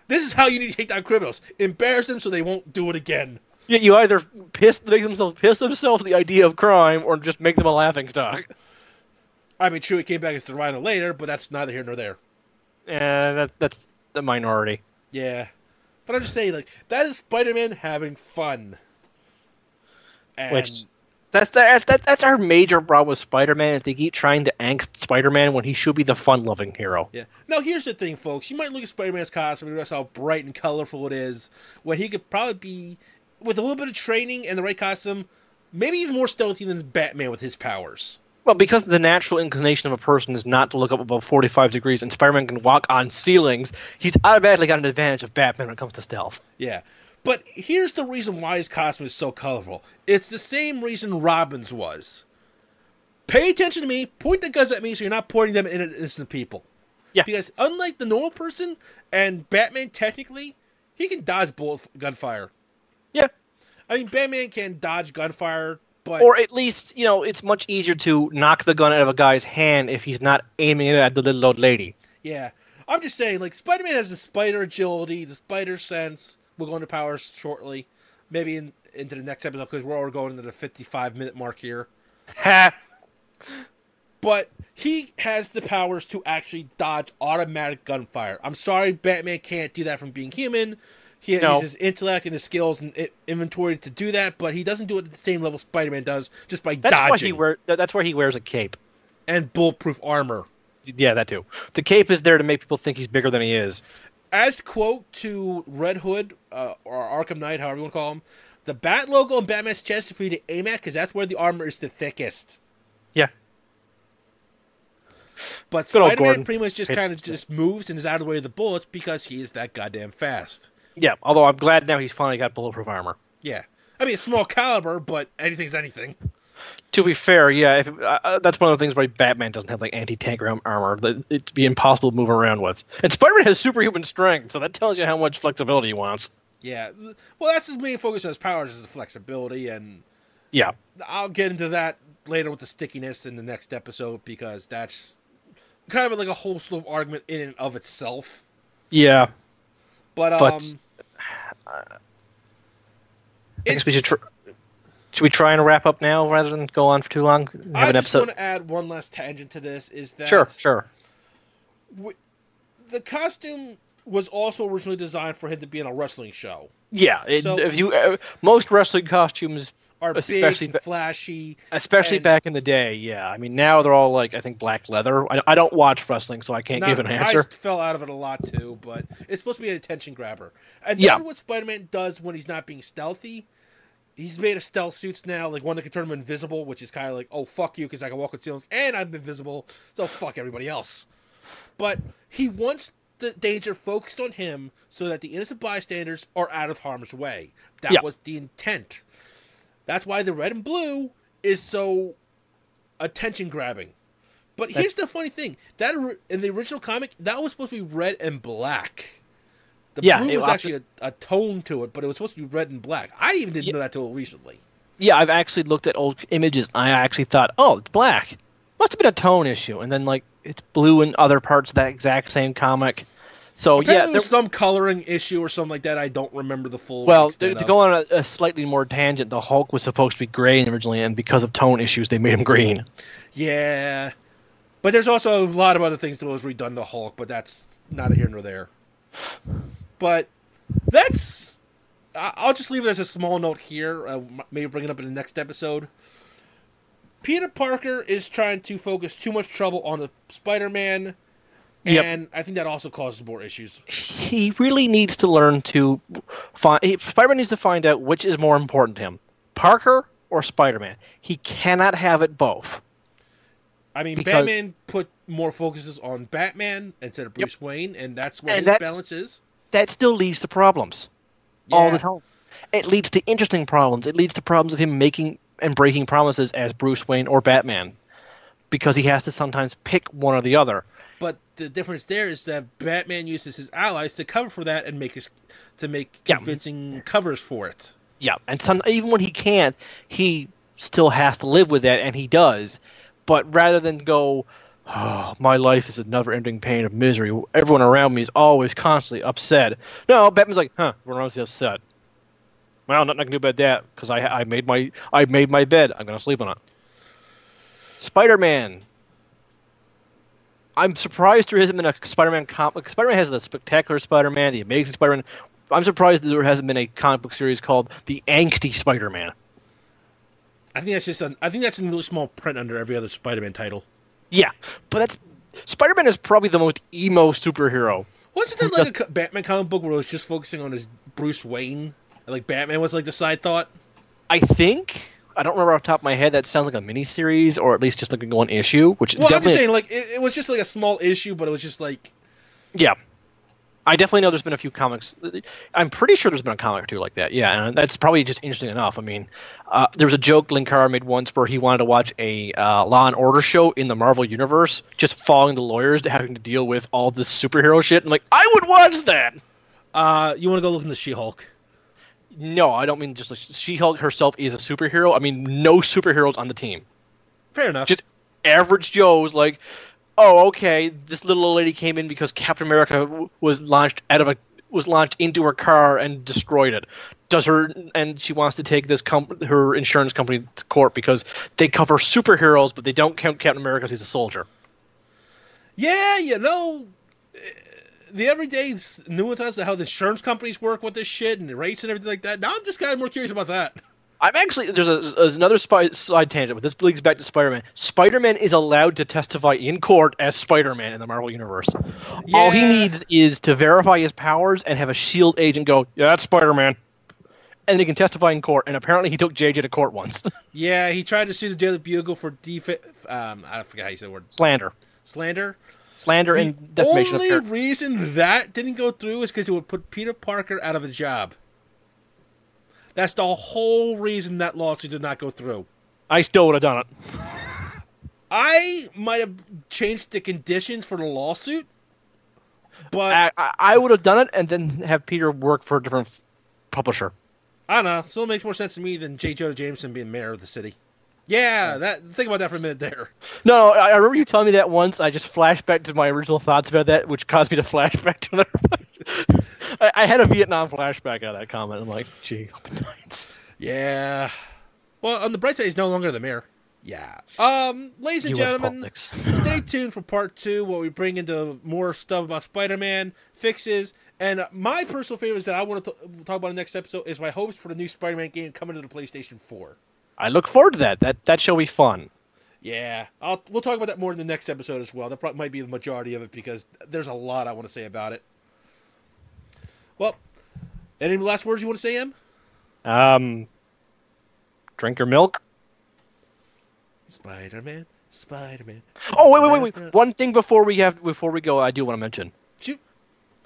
This is how you need to take down criminals. Embarrass them so they won't do it again. Yeah, you either make themselves piss themselves at the idea of crime, or just make them a laughingstock. I mean, true, it came back as the Rhino later, but that's neither here nor there. Yeah, that's the minority. Yeah. But I'm just saying, like, that is Spider-Man having fun. And which that's our major problem with Spider-Man, is they keep trying to angst Spider-Man when he should be the fun-loving hero. Yeah. Now, here's the thing, folks. You might look at Spider-Man's costume and realize how bright and colorful it is, when he could probably be, with a little bit of training and the right costume, maybe even more stealthy than Batman with his powers. Well, because the natural inclination of a person is not to look up above 45 degrees, and Spider-Man can walk on ceilings, he's automatically got an advantage of Batman when it comes to stealth. Yeah. But here's the reason why his costume is so colorful. It's the same reason Robin's was. Pay attention to me, point the guns at me so you're not pointing them at innocent people. Yeah. Because unlike the normal person, and Batman technically, he can dodge gunfire. Yeah. I mean, Batman can dodge gunfire, but... Or at least, it's much easier to knock the gun out of a guy's hand if he's not aiming it at the little old lady. Yeah. I'm just saying, like, Spider-Man has the spider agility, the spider sense. We'll go into powers shortly. Maybe into the next episode, because we're already going into the 55-minute mark here. Ha! But he has the powers to actually dodge automatic gunfire. I'm sorry, Batman can't do that from being human. He uses his intellect and his skills and inventory to do that, but he doesn't do it at the same level Spider-Man does just by dodging. That's why he wears a cape. And bulletproof armor. Yeah, that too. The cape is there to make people think he's bigger than he is. As quote to Red Hood, or Arkham Knight, however you want to call him, the Bat logo on Batman's chest is for you to aim at because that's where the armor is the thickest. Yeah. But Spider-Man pretty much just kind of just moves and is out of the way of the bullets because he is that goddamn fast. Yeah, although I'm glad now he's finally got bulletproof armor. Yeah. I mean, it's small caliber, but anything's anything. To be fair, yeah, that's one of the things why Batman doesn't have like anti-tank armor. It'd be impossible to move around with. And Spider-Man has superhuman strength, so that tells you how much flexibility he wants. Yeah. Well, that's his main focus on his powers is the flexibility, and yeah, I'll get into that later with the stickiness in the next episode because that's kind of like a whole slew of argument in and of itself. Yeah. But I guess we should we try and wrap up now rather than go on for too long? I just want to add one last tangent to this. Is that sure. The costume was also originally designed for him to be in a wrestling show. Yeah, most wrestling costumes are big and flashy, especially back in the day. Yeah, I mean now they're all like I think black leather. I don't watch wrestling, so I can't give an answer. I fell out of it a lot too, but it's supposed to be an attention grabber. And that's what Spider-Man does when he's not being stealthy. He's made of stealth suits now, like one that can turn him invisible, which is kind of like, oh, fuck you, because I can walk with ceilings, and I'm invisible, so fuck everybody else. But he wants the danger focused on him so that the innocent bystanders are out of harm's way. That was the intent. That's why the red and blue is so attention-grabbing. But here's the funny thing. That in the original comic, that was supposed to be red and black. The blue was actually a tone to it, but it was supposed to be red and black. I even didn't know that till recently. Yeah, I've actually looked at old images, and I actually thought, oh, it's black. Must have been a tone issue. And then, like, it's blue in other parts of that exact same comic. So, apparently there's some coloring issue or something like that. I don't remember the full extent to go on a slightly more tangent, the Hulk was supposed to be gray originally, and because of tone issues, they made him green. Yeah. But there's also a lot of other things that was redone to Hulk, but that's neither here nor there. But that's... I'll just leave it as a small note here. Maybe bring it up in the next episode. Peter Parker is trying to focus too much trouble on the Spider-Man, and I think that also causes more issues. He really needs to learn to Spider-Man needs to find out which is more important to him, Parker or Spider-Man. He cannot have it both. I mean, Batman put more focuses on Batman instead of Bruce Wayne, and that's where his balance is. That still leads to problems all the time. It leads to interesting problems. It leads to problems of him making and breaking promises as Bruce Wayne or Batman because he has to sometimes pick one or the other. But the difference there is that Batman uses his allies to cover for that and make convincing covers for it. Yeah, and even when he can't, he still has to live with that, and he does. But rather than go, oh, my life is a never-ending pain of misery. Everyone around me is always constantly upset. No, Batman's like, everyone else is upset. Well, nothing I can do about that because I made my bed. I'm gonna sleep on it. Spider-Man. I'm surprised there hasn't been a Spider-Man comic. Spider-Man has the Spectacular Spider-Man, the Amazing Spider-Man. I'm surprised that there hasn't been a comic book series called the Angsty Spider-Man. I think that's in really small print under every other Spider-Man title. Yeah, but Spider-Man is probably the most emo superhero. Wasn't there like a Batman comic book where it was just focusing on his Bruce Wayne? Like Batman was like the side thought? I think. I don't remember off the top of my head. That sounds like a miniseries, or at least just like one issue. Which I'm just saying, like it was just like a small issue, but it was just like. Yeah, I definitely know there's been a few comics. I'm pretty sure there's been a comic or two like that. Yeah, and that's probably just interesting enough. I mean, there was a joke Linkara made once where he wanted to watch a Law and Order show in the Marvel Universe, just following the lawyers having to deal with all this superhero shit. And like, I would watch that. You want to go look in the She-Hulk? No, I don't mean just like She-Hulk herself is a superhero. I mean, no superheroes on the team. Fair enough. Just average Joes like, oh, okay, this little old lady came in because Captain America was launched into her car and destroyed it. she wants to take her insurance company to court because they cover superheroes, but they don't count Captain America because he's a soldier. Yeah, the everyday nuances of how the insurance companies work with this shit and the rates and everything like that. Now I'm just kind of more curious about that. I'm actually there's another side tangent, but this links back to Spider-Man. Spider-Man is allowed to testify in court as Spider-Man in the Marvel Universe. Yeah. All he needs is to verify his powers and have a SHIELD agent go, "Yeah, that's Spider-Man," and he can testify in court. And apparently, he took JJ to court once. Yeah, he tried to sue the Daily Bugle for I forget how you said the word. Slander. And defamation of character. The only reason that didn't go through is because it would put Peter Parker out of a job. That's the whole reason that lawsuit did not go through. I still would have done it. I might have changed the conditions for the lawsuit, but I would have done it and then have Peter work for a different publisher. I don't know. Still makes more sense to me than J. Jonah Jameson being mayor of the city. Yeah, think about that for a minute there. No, I remember you telling me that once. I just flashed back to my original thoughts about that, which caused me to flash back to another fight. I had a Vietnam flashback out of that comment. I'm like, gee, nice. Yeah. Well, on the bright side, he's no longer the mayor. Yeah. Ladies and gentlemen, stay tuned for part 2, where we bring into more stuff about Spider-Man, fixes, and my personal favorites that I want to talk about in the next episode is my hopes for the new Spider-Man game coming to the PlayStation 4. I look forward to that. That shall be fun. Yeah, we'll talk about that more in the next episode as well. That probably might be the majority of it because there's a lot I want to say about it. Well, any last words you want to say, Em? Drink your milk. Spider-Man. Oh, wait. One thing before we go, I do want to mention. Shoot.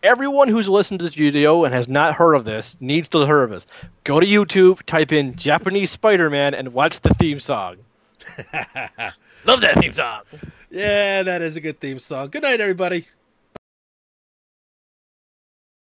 Everyone who's listened to this video and has not heard of this needs to hear of this. Go to YouTube, type in Japanese Spider-Man, and watch the theme song. Love that theme song. Yeah, that is a good theme song. Good night, everybody.